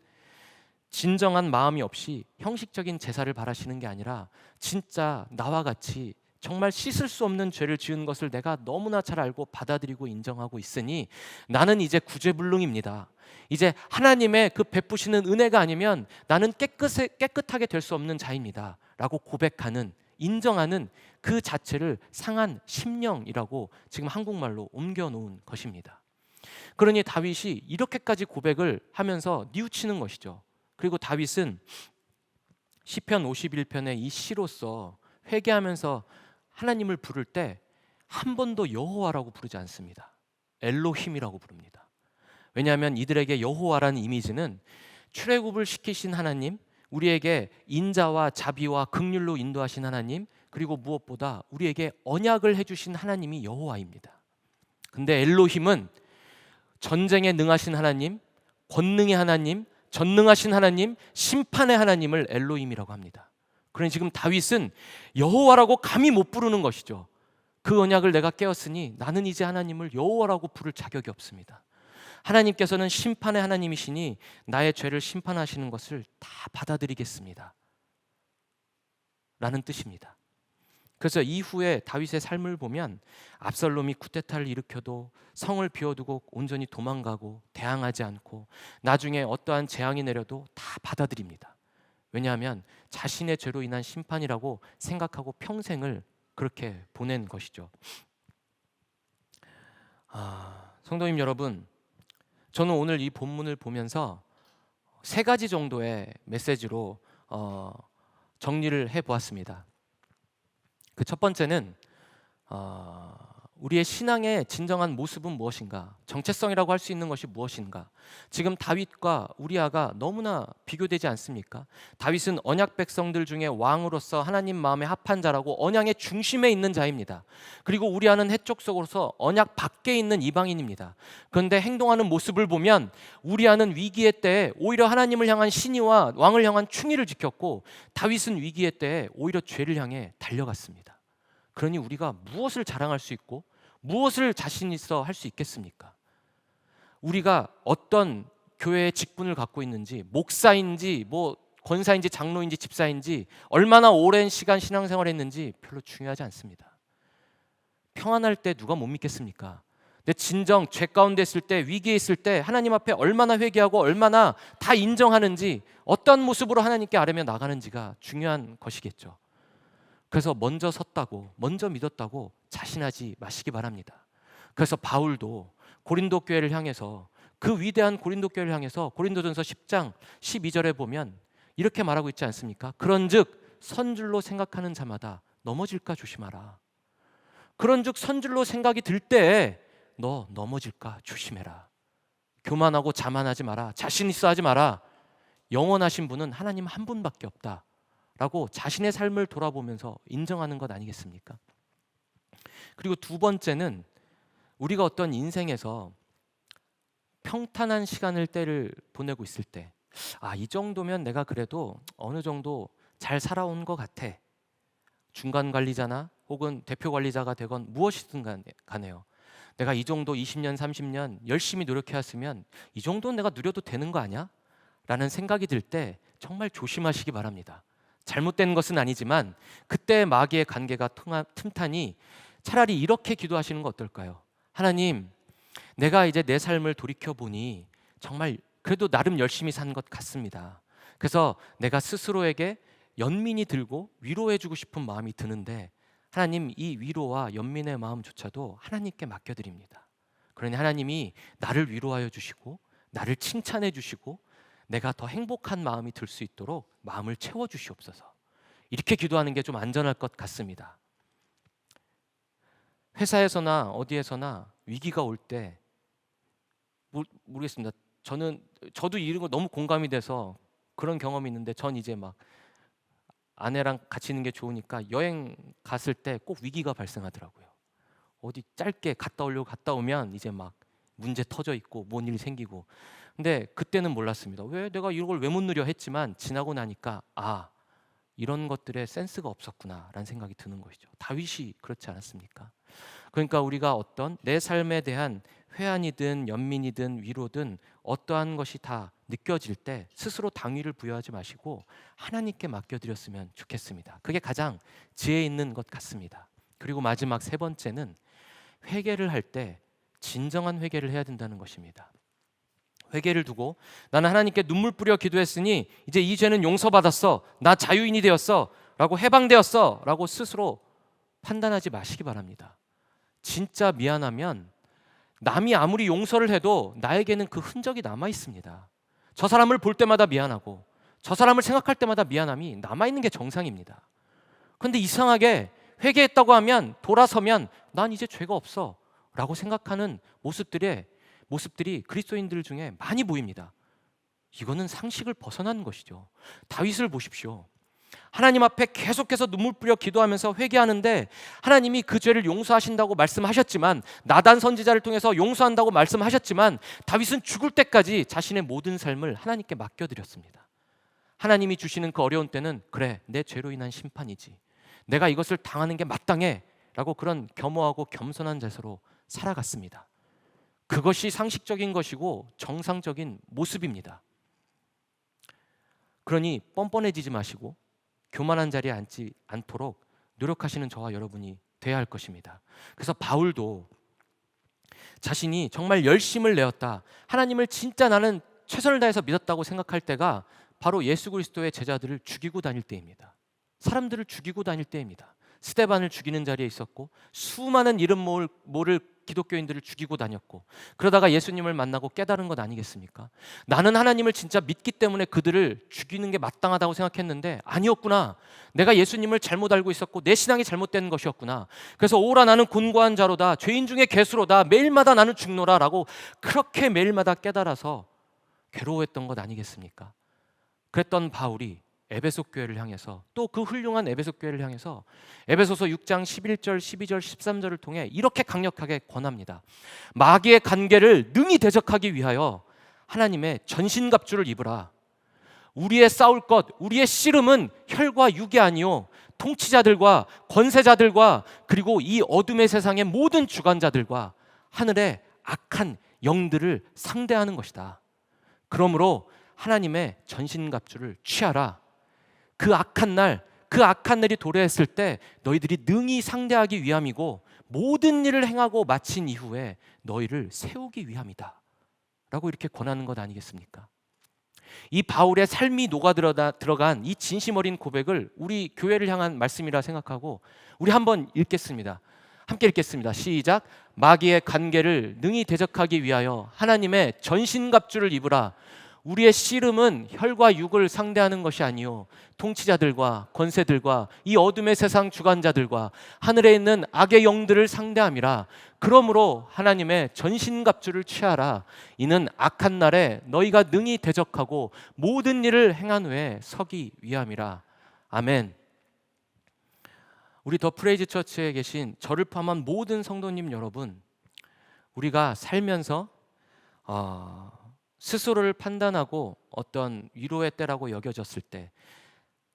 진정한 마음이 없이 형식적인 제사를 바라시는 게 아니라 진짜 나와 같이 정말 씻을 수 없는 죄를 지은 것을 내가 너무나 잘 알고 받아들이고 인정하고 있으니 나는 이제 구제불능입니다. 이제 하나님의 그 베푸시는 은혜가 아니면 나는 깨끗하게 될 수 없는 자입니다 라고 고백하는, 인정하는 그 자체를 상한 심령이라고 지금 한국말로 옮겨놓은 것입니다. 그러니 다윗이 이렇게까지 고백을 하면서 뉘우치는 것이죠. 그리고 다윗은 시편 51편의 이 시로서 회개하면서 하나님을 부를 때 한 번도 여호와라고 부르지 않습니다. 엘로힘이라고 부릅니다. 왜냐하면 이들에게 여호와라는 이미지는 출애굽을 시키신 하나님, 우리에게 인자와 자비와 긍휼로 인도하신 하나님, 그리고 무엇보다 우리에게 언약을 해주신 하나님이 여호와입니다. 근데 엘로힘은 전쟁에 능하신 하나님, 권능의 하나님, 전능하신 하나님, 심판의 하나님을 엘로힘이라고 합니다. 그러니 지금 다윗은 여호와라고 감히 못 부르는 것이죠. 그 언약을 내가 깨었으니 나는 이제 하나님을 여호와라고 부를 자격이 없습니다. 하나님께서는 심판의 하나님이시니 나의 죄를 심판하시는 것을 다 받아들이겠습니다 라는 뜻입니다. 그래서 이후에 다윗의 삶을 보면 압살롬이 쿠데타를 일으켜도 성을 비워두고 온전히 도망가고 대항하지 않고 나중에 어떠한 재앙이 내려도 다 받아들입니다. 왜냐하면 자신의 죄로 인한 심판이라고 생각하고 평생을 그렇게 보낸 것이죠. 성도님 여러분, 저는 오늘 이 본문을 보면서 세 가지 정도의 메시지로 정리를 해보았습니다. 그 첫 번째는 우리의 신앙의 진정한 모습은 무엇인가, 정체성이라고 할 수 있는 것이 무엇인가. 지금 다윗과 우리아가 너무나 비교되지 않습니까? 다윗은 언약 백성들 중에 왕으로서 하나님 마음에 합한 자라고 언약의 중심에 있는 자입니다. 그리고 우리아는 해쪽 속으로서 언약 밖에 있는 이방인입니다. 그런데 행동하는 모습을 보면 우리아는 위기의 때에 오히려 하나님을 향한 신의와 왕을 향한 충의를 지켰고 다윗은 위기의 때에 오히려 죄를 향해 달려갔습니다. 그러니 우리가 무엇을 자랑할 수 있고 무엇을 자신 있어 할 수 있겠습니까? 우리가 어떤 교회의 직분을 갖고 있는지, 목사인지 권사인지 장로인지 집사인지, 얼마나 오랜 시간 신앙생활을 했는지 별로 중요하지 않습니다. 평안할 때 누가 못 믿겠습니까? 근데 진정 죄 가운데 있을 때, 위기에 있을 때 하나님 앞에 얼마나 회개하고 얼마나 다 인정하는지, 어떤 모습으로 하나님께 아뢰며 나가는지가 중요한 것이겠죠. 그래서 먼저 섰다고, 먼저 믿었다고 자신하지 마시기 바랍니다. 그래서 바울도 고린도 교회를 향해서, 그 위대한 고린도 교회를 향해서 고린도전서 10장 12절에 보면 이렇게 말하고 있지 않습니까? 그런즉 선줄로 생각하는 자마다 넘어질까 조심하라. 그런즉 선줄로 생각이 들 때에 너 넘어질까 조심해라. 교만하고 자만하지 마라. 자신 있어 하지 마라. 영원하신 분은 하나님 한 분밖에 없다 라고 자신의 삶을 돌아보면서 인정하는 것 아니겠습니까? 그리고 두 번째는 우리가 어떤 인생에서 평탄한 시간을 때를 보내고 있을 때, 이 정도면 내가 그래도 어느 정도 잘 살아온 것 같아. 중간 관리자나 혹은 대표 관리자가 되건 무엇이든 간에요. 내가 이 정도 20년, 30년 열심히 노력해왔으면 이 정도는 내가 누려도 되는 거 아니야? 라는 생각이 들 때 정말 조심하시기 바랍니다. 잘못된 것은 아니지만 그때 마귀의 관계가 틈타니 차라리 이렇게 기도하시는 거 어떨까요? 하나님, 내가 이제 내 삶을 돌이켜보니 정말 그래도 나름 열심히 산 것 같습니다. 그래서 내가 스스로에게 연민이 들고 위로해주고 싶은 마음이 드는데 하나님, 이 위로와 연민의 마음조차도 하나님께 맡겨드립니다. 그러니 하나님이 나를 위로하여 주시고 나를 칭찬해 주시고 내가 더 행복한 마음이 들 수 있도록 마음을 채워주시옵소서. 이렇게 기도하는 게 좀 안전할 것 같습니다. 회사에서나 어디에서나 위기가 올 때 모르겠습니다. 저도 이런 거 너무 공감이 돼서 그런 경험이 있는데, 전 이제 막 아내랑 같이 있는 게 좋으니까 여행 갔을 때 꼭 위기가 발생하더라고요. 어디 짧게 갔다 오면 이제 막 문제 터져 있고 뭔 일이 생기고. 근데 그때는 몰랐습니다. 왜 내가 이걸 왜 못 누려 했지만 지나고 나니까 이런 것들에 센스가 없었구나라는 생각이 드는 것이죠. 다윗이 그렇지 않았습니까? 그러니까 우리가 어떤 내 삶에 대한 회한이든 연민이든 위로든 어떠한 것이 다 느껴질 때 스스로 당위를 부여하지 마시고 하나님께 맡겨드렸으면 좋겠습니다. 그게 가장 지혜 있는 것 같습니다. 그리고 마지막 세 번째는 회개를 할 때 진정한 회개를 해야 된다는 것입니다. 회개를 두고 나는 하나님께 눈물 뿌려 기도했으니 이제 이 죄는 용서받았어, 나 자유인이 되었어 라고, 해방되었어 라고 스스로 판단하지 마시기 바랍니다. 진짜 미안하면 남이 아무리 용서를 해도 나에게는 그 흔적이 남아 있습니다. 저 사람을 볼 때마다 미안하고 저 사람을 생각할 때마다 미안함이 남아있는 게 정상입니다. 그런데 이상하게 회개했다고 하면 돌아서면 난 이제 죄가 없어 라고 생각하는 모습들이 그리스도인들 중에 많이 보입니다. 이거는 상식을 벗어난 것이죠. 다윗을 보십시오. 하나님 앞에 계속해서 눈물 뿌려 기도하면서 회개하는데 하나님이 그 죄를 용서하신다고 말씀하셨지만, 나단 선지자를 통해서 용서한다고 말씀하셨지만 다윗은 죽을 때까지 자신의 모든 삶을 하나님께 맡겨드렸습니다. 하나님이 주시는 그 어려운 때는 그래, 내 죄로 인한 심판이지, 내가 이것을 당하는 게 마땅해 라고 그런 겸허하고 겸손한 자세로 살아갔습니다. 그것이 상식적인 것이고 정상적인 모습입니다. 그러니 뻔뻔해지지 마시고 교만한 자리에 앉지 않도록 노력하시는 저와 여러분이 돼야 할 것입니다. 그래서 바울도 자신이 정말 열심을 내었다, 하나님을 진짜 나는 최선을 다해서 믿었다고 생각할 때가 바로 예수 그리스도의 제자들을 죽이고 다닐 때입니다. 사람들을 죽이고 다닐 때입니다. 스데반을 죽이는 자리에 있었고 수많은 이름 모를 기독교인들을 죽이고 다녔고, 그러다가 예수님을 만나고 깨달은 것 아니겠습니까? 나는 하나님을 진짜 믿기 때문에 그들을 죽이는 게 마땅하다고 생각했는데 아니었구나, 내가 예수님을 잘못 알고 있었고 내 신앙이 잘못된 것이었구나, 그래서 오라 나는 곤고한 자로다, 죄인 중에 괴수로다, 매일마다 나는 죽노라 라고 그렇게 매일마다 깨달아서 괴로워했던 것 아니겠습니까? 그랬던 바울이 에베소 교회를 향해서, 또 그 훌륭한 에베소 교회를 향해서 에베소서 6장 11절, 12절, 13절을 통해 이렇게 강력하게 권합니다. 마귀의 관계를 능히 대적하기 위하여 하나님의 전신갑주를 입으라. 우리의 싸울 것, 우리의 씨름은 혈과 육이 아니요 통치자들과 권세자들과 그리고 이 어둠의 세상의 모든 주관자들과 하늘의 악한 영들을 상대하는 것이다. 그러므로 하나님의 전신갑주를 취하라. 그 악한 날이 도래했을 때 너희들이 능히 상대하기 위함이고 모든 일을 행하고 마친 이후에 너희를 세우기 위함이다 라고 이렇게 권하는 것 아니겠습니까? 이 바울의 삶이 녹아들어간 이 진심 어린 고백을 우리 교회를 향한 말씀이라 생각하고 우리 한번 읽겠습니다. 함께 읽겠습니다. 시작. 마귀의 관계를 능히 대적하기 위하여 하나님의 전신갑주를 입으라. 우리의 씨름은 혈과 육을 상대하는 것이 아니요 통치자들과 권세들과 이 어둠의 세상 주관자들과 하늘에 있는 악의 영들을 상대함이라. 그러므로 하나님의 전신갑주를 취하라. 이는 악한 날에 너희가 능히 대적하고 모든 일을 행한 후에 서기 위함이라. 아멘. 우리 더 프레이즈 처치에 계신 저를 포함한 모든 성도님 여러분, 우리가 살면서 스스로를 판단하고 어떤 위로의 때라고 여겨졌을 때,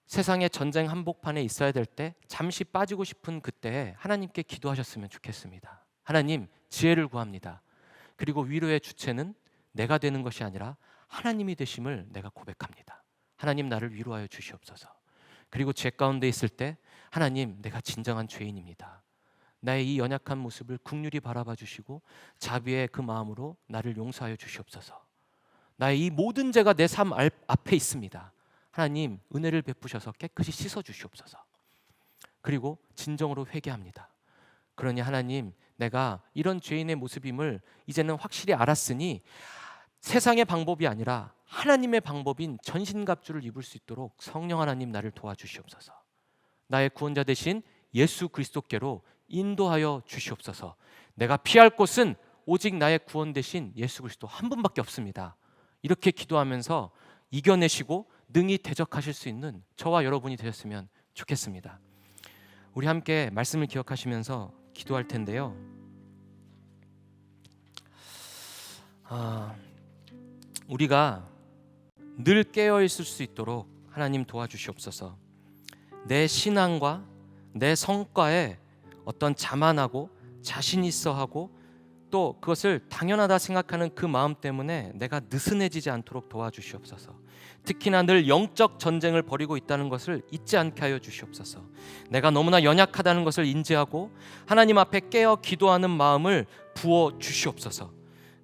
세상의 전쟁 한복판에 있어야 될 때 잠시 빠지고 싶은 그때에 하나님께 기도하셨으면 좋겠습니다. 하나님, 지혜를 구합니다. 그리고 위로의 주체는 내가 되는 것이 아니라 하나님이 되심을 내가 고백합니다. 하나님, 나를 위로하여 주시옵소서. 그리고 죄 가운데 있을 때 하나님, 내가 진정한 죄인입니다. 나의 이 연약한 모습을 긍휼히 바라봐 주시고 자비의 그 마음으로 나를 용서하여 주시옵소서. 나의 이 모든 죄가 내 삶 앞에 있습니다. 하나님, 은혜를 베푸셔서 깨끗이 씻어 주시옵소서. 그리고 진정으로 회개합니다. 그러니 하나님, 내가 이런 죄인의 모습임을 이제는 확실히 알았으니 세상의 방법이 아니라 하나님의 방법인 전신갑주를 입을 수 있도록 성령 하나님, 나를 도와주시옵소서. 나의 구원자 되신 예수 그리스도께로 인도하여 주시옵소서. 내가 피할 곳은 오직 나의 구원 되신 예수 그리스도 한 분밖에 없습니다. 이렇게 기도하면서 이겨내시고 능히 대적하실 수 있는 저와 여러분이 되셨으면 좋겠습니다. 우리 함께 말씀을 기억하시면서 기도할 텐데요. 우리가 늘 깨어 있을 수 있도록 하나님 도와주시옵소서. 내 신앙과 내 성과에 어떤 자만하고 자신 있어 하고 또 그것을 당연하다 생각하는 그 마음 때문에 내가 느슨해지지 않도록 도와주시옵소서. 특히나 늘 영적 전쟁을 벌이고 있다는 것을 잊지 않게 하여 주시옵소서. 내가 너무나 연약하다는 것을 인지하고 하나님 앞에 깨어 기도하는 마음을 부어 주시옵소서.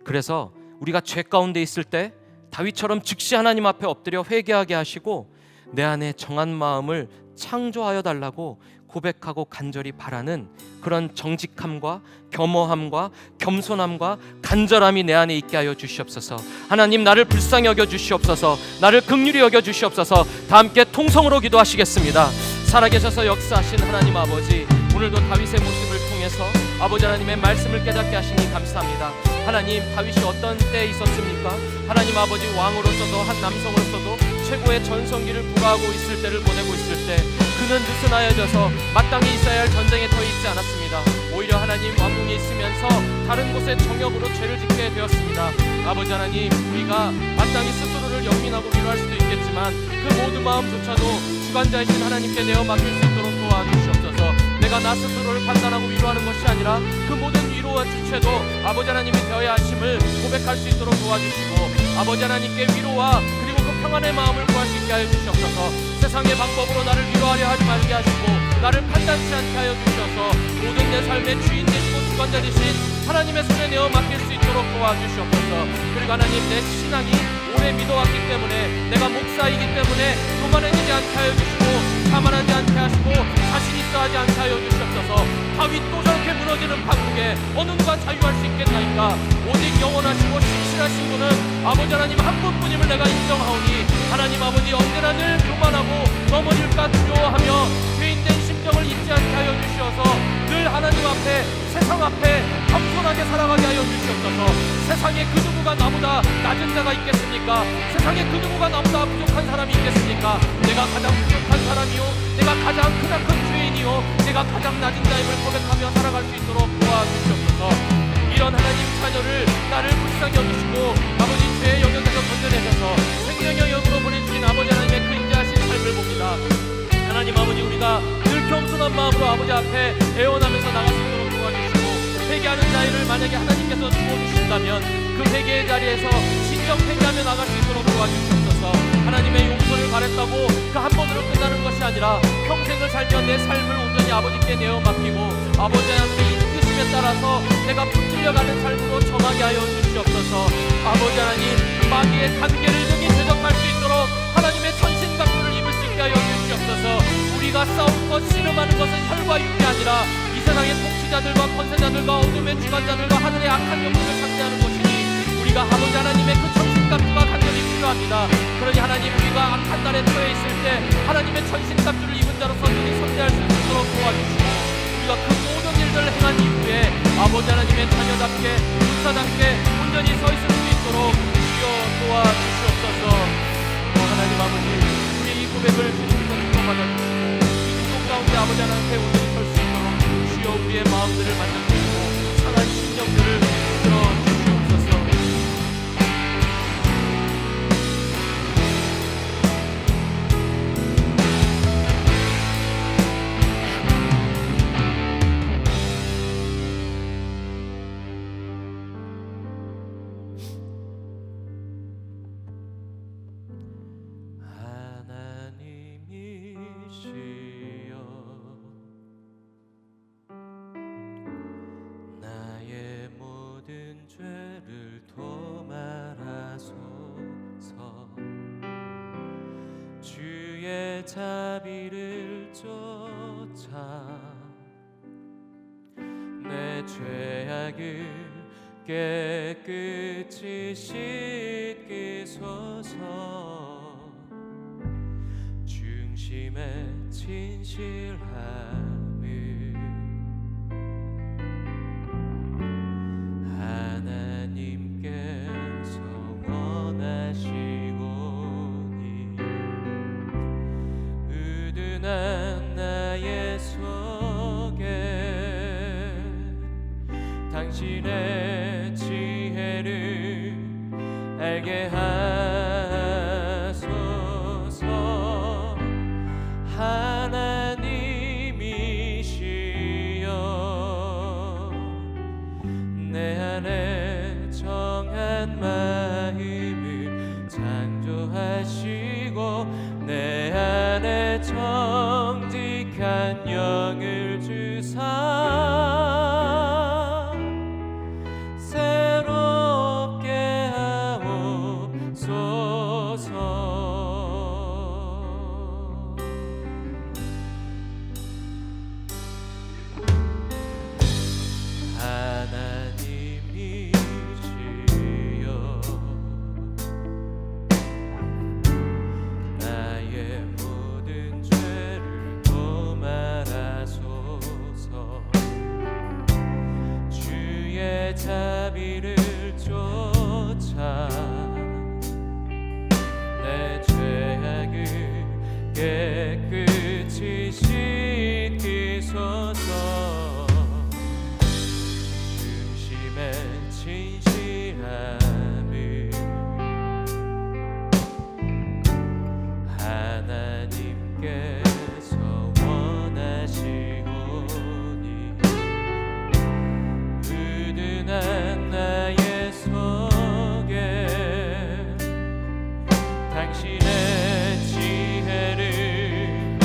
그래서 우리가 죄 가운데 있을 때 다윗처럼 즉시 하나님 앞에 엎드려 회개하게 하시고 내 안에 정한 마음을 창조하여 달라고 고백하고 간절히 바라는 그런 정직함과 겸허함과 겸손함과 간절함이 내 안에 있게 하여 주시옵소서. 하나님, 나를 불쌍히 여겨 주시옵소서. 나를 긍휼히 여겨 주시옵소서. 다 함께 통성으로 기도하시겠습니다. 살아계셔서 역사하신 하나님 아버지, 오늘도 다윗의 모습을 통해서 아버지 하나님의 말씀을 깨닫게 하시니 감사합니다. 하나님, 다윗이 어떤 때에 있었습니까? 하나님 아버지, 왕으로서도 한 남성으로서도 최고의 전성기를 부과하고 있을 때를 보내고 있을 때 그는 느슨하여져서 마땅히 있어야 할 전쟁에 더 있지 않았습니다. 오히려 하나님, 왕궁에 있으면서 다른 곳에 정욕으로 죄를 짓게 되었습니다. 아버지 하나님, 우리가 마땅히 스스로를 연민하고 위로할 수도 있겠지만 그 모든 마음조차도 주관자이신 하나님께 내어 맡길 수 있도록 도와주시옵소서. 내가 나 스스로를 판단하고 위로하는 것이 아니라 그 모든 위로와 주체도 아버지 하나님이 되어야 하심을 고백할 수 있도록 도와주시고 아버지 하나님께 위로와 그리고 그 평안의 마음을 구할 수 있게 하여 주시옵소서. 세상의 방법으로 나를 위로하려 하지 말게 하시고 나를 판단치 않게 하여 주셔서 모든 내 삶의 주인 되시고 주관자 되신 하나님의 손에 내어 맡길 수 있도록 도와주시옵소서. 그리고 하나님, 내 신앙이 오래 믿어왔기 때문에 내가 목사이기 때문에 교만해지지 않게 하여 주시고 자만하지 않게 하시고 자신 있어 하지 않게 하여 주시옵소서. 다윗도 저렇게 무너지는 판국에 어느 누가 자유할 수 있겠나이까? 오직 영원하시고 신실하신 분은 아버지 하나님 한 분뿐임을 내가 인정하오니 하나님 아버지, 언제나 늘 교만하고 넘어질까 두려워하며 죄인된 심정을 잊지 않게 하여 주시어서 늘 하나님 앞에, 세상 앞에 겸손하게 살아가게 하여 주시옵소서. 세상에 그 누구가 나보다 낮은 자가 있겠습니까? 세상에 그 누구가 나보다 부족한 사람이 있겠습니까? 내가 가장 부족한 사람이요, 내가 가장 크나큰 죄인이요, 내가 가장 낮은 자임을 고백하며 살아갈 수 있도록 도와주시옵소서. 이런 하나님 자녀를 나를 불쌍히 여기시고 아버지, 죄의 영역에서 건져내셔서 생명의 영으로 보내주신 아버지 하나님의 그 인자하신 삶을 봅니다. 하나님 아버지, 우리가 늘 겸손한 마음으로 아버지 앞에 애원하면서 나갈 수 있도록 도와주시고 회개하는 자유를 만약에 하나님께서 주어주신다면 그 회개의 자리에서 진정 회개하며 나갈 수 있도록 도와주시옵소서. 하나님의 용서를 바랬다고 그 한 번으로 끝나는 것이 아니라 평생을 살며 내 삶을 온전히 아버지께 내어 맡기고 아버지 하나님의 인도심에 따라서 내가 붙들려가는 삶으로 정하게 하여 주시옵소서. 아버지 하나님, 마귀의 단계를 능히 대적할 수 있도록 하나님의 천신갑주를 입을 수 있게 하여 주시옵소서. 우리가 싸우는 것, 씨름하는 것은 혈과 육이 아니라 이 세상의 통치자들과 권세자들과 어둠의 주관자들과 하늘의 악한 영들을 상대하는 것이니 우리가 아버지 하나님의 그 천신갑주가 간절히 필요합니다. 그러니 하나님, 우리가 악한 날에 처해 있을 때 하나님의 천신갑주를 입은 자로서 눈이 선대할 수 있도록 도와주시고 우리가 그 모든 일들을 행한 이후에 아버지 하나님의 자녀답게 군사답게 온전히 서 있을 수 있도록 주여 도와주시옵소서. 하나님 아버지, 우리 이 고백을 주님께서 받아주시고 이 가운데 아버지 하나님께 온전히 설 수 있도록 주여 우리의 마음들을 만져주시고 상한 심령들을 들어주시옵소서. 하나님이시여 나의 모든 죄를 도말하소서. 주의 자비를 쫓아 내 죄악을 깨끗이 씻기소서. 중심의 진실함을 하나님께서 원하시오니 의둔한 나의 속에 당신의 지혜를 알게 하소서. 하나님이시여 내 안에 정한 마음을 창조하시고 내 안에 정직한 영을 주사 새롭게 하옵소서. 하나님이시여 나의 모든 죄를 도말하소서. 주의 자비를 쫓아 내 죄악을 깨끗이 씻기소서. 중심의 진실함을 하나님께서 원하시오니 의둔한 나의 속에 당신의 지혜를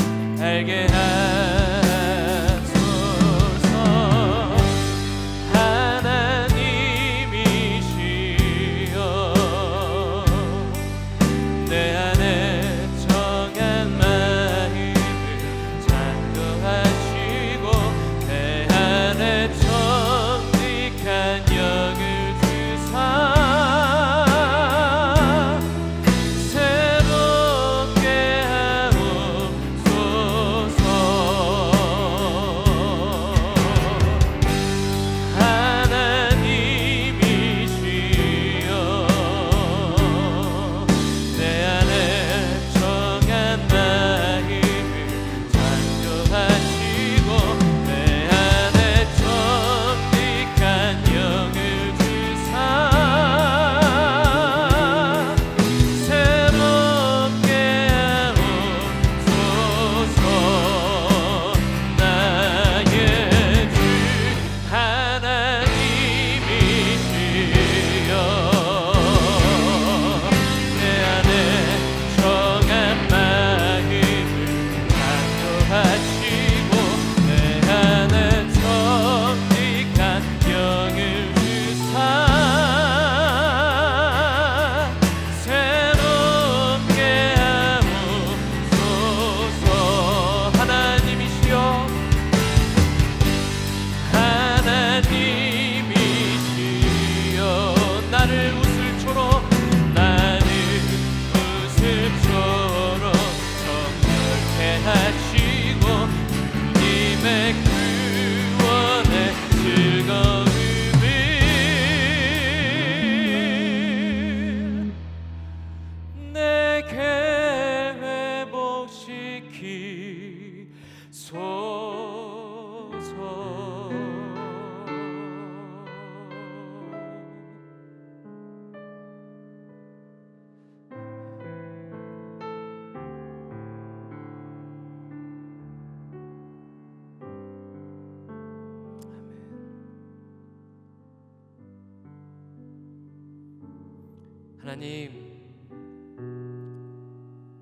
하나님,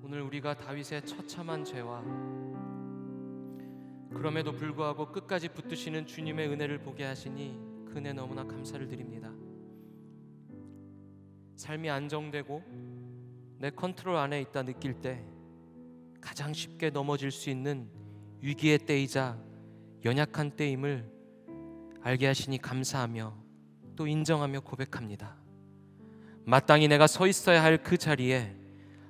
오늘 우리가 다윗의 처참한 죄와 그럼에도 불구하고 끝까지 붙드시는 주님의 은혜를 보게 하시니 그 은혜 너무나 감사를 드립니다. 삶이 안정되고 내 컨트롤 안에 있다 느낄 때 가장 쉽게 넘어질 수 있는 위기의 때이자 연약한 때임을 알게 하시니 감사하며 또 인정하며 고백합니다. 마땅히 내가 서 있어야 할 그 자리에,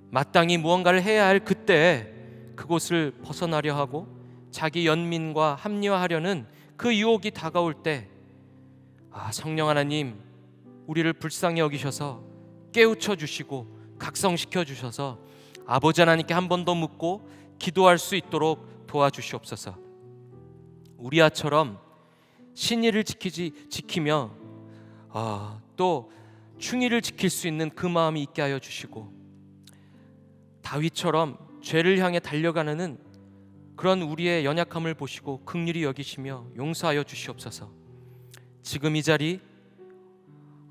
마땅히 무언가를 해야 할 그때에 그곳을 벗어나려 하고 자기 연민과 합리화하려는 그 유혹이 다가올 때, 성령 하나님, 우리를 불쌍히 여기셔서 깨우쳐 주시고 각성시켜 주셔서 아버지 하나님께 한 번 더 묻고 기도할 수 있도록 도와주시옵소서. 우리아처럼 신의를 지키며 또 충의를 지킬 수 있는 그 마음이 있게 하여 주시고, 다윗처럼 죄를 향해 달려가는 그런 우리의 연약함을 보시고 긍휼히 여기시며 용서하여 주시옵소서. 지금 이 자리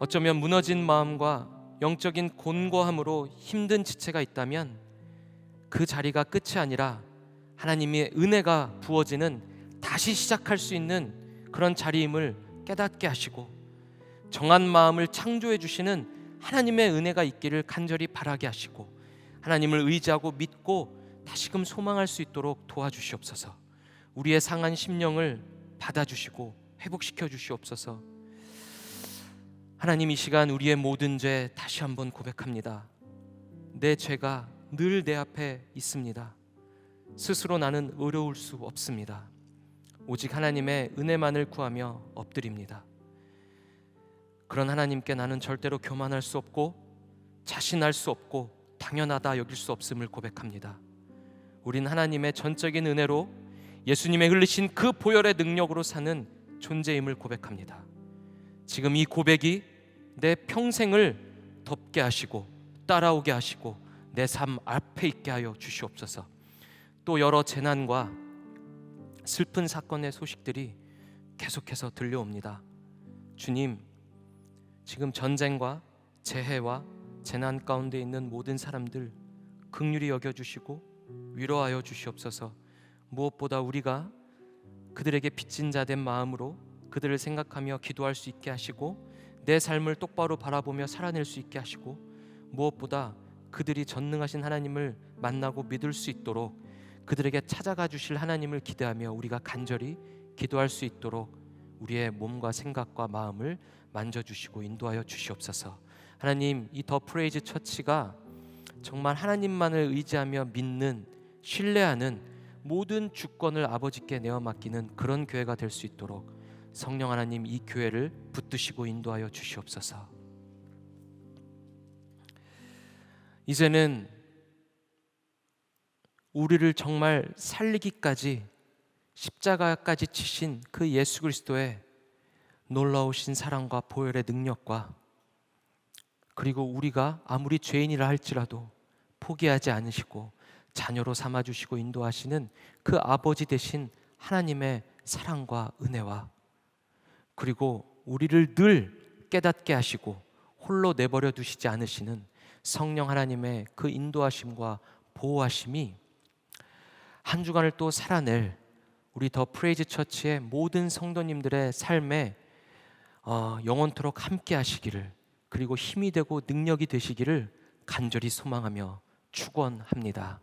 어쩌면 무너진 마음과 영적인 곤고함으로 힘든 지체가 있다면 그 자리가 끝이 아니라 하나님의 은혜가 부어지는, 다시 시작할 수 있는 그런 자리임을 깨닫게 하시고 정한 마음을 창조해 주시는 하나님의 은혜가 있기를 간절히 바라게 하시고 하나님을 의지하고 믿고 다시금 소망할 수 있도록 도와주시옵소서. 우리의 상한 심령을 받아주시고 회복시켜 주시옵소서. 하나님, 이 시간 우리의 모든 죄 다시 한번 고백합니다. 내 죄가 늘 내 앞에 있습니다. 스스로 나는 의로울 수 없습니다. 오직 하나님의 은혜만을 구하며 엎드립니다. 그런 하나님께 나는 절대로 교만할 수 없고 자신할 수 없고 당연하다 여길 수 없음을 고백합니다. 우린 하나님의 전적인 은혜로 예수님의 흘리신 그 보혈의 능력으로 사는 존재임을 고백합니다. 지금 이 고백이 내 평생을 덮게 하시고 따라오게 하시고 내 삶 앞에 있게 하여 주시옵소서. 또 여러 재난과 슬픈 사건의 소식들이 계속해서 들려옵니다. 주님, 지금 전쟁과 재해와 재난 가운데 있는 모든 사람들 긍휼히 여겨주시고 위로하여 주시옵소서. 무엇보다 우리가 그들에게 빚진 자 된 마음으로 그들을 생각하며 기도할 수 있게 하시고 내 삶을 똑바로 바라보며 살아낼 수 있게 하시고, 무엇보다 그들이 전능하신 하나님을 만나고 믿을 수 있도록 그들에게 찾아가 주실 하나님을 기대하며 우리가 간절히 기도할 수 있도록 우리의 몸과 생각과 마음을 만져주시고 인도하여 주시옵소서. 하나님, 이 더 프레이즈 처치가 정말 하나님만을 의지하며 믿는, 신뢰하는 모든 주권을 아버지께 내어 맡기는 그런 교회가 될 수 있도록 성령 하나님, 이 교회를 붙드시고 인도하여 주시옵소서. 이제는 우리를 정말 살리기까지 십자가까지 치신 그 예수 그리스도의 놀라우신 사랑과 보혈의 능력과, 그리고 우리가 아무리 죄인이라 할지라도 포기하지 않으시고 자녀로 삼아주시고 인도하시는 그 아버지 되신 하나님의 사랑과 은혜와, 그리고 우리를 늘 깨닫게 하시고 홀로 내버려 두시지 않으시는 성령 하나님의 그 인도하심과 보호하심이 한 주간을 또 살아낼 우리 더 프레이즈 처치의 모든 성도님들의 삶에 영원토록 함께 하시기를, 그리고 힘이 되고 능력이 되시기를 간절히 소망하며 축원합니다.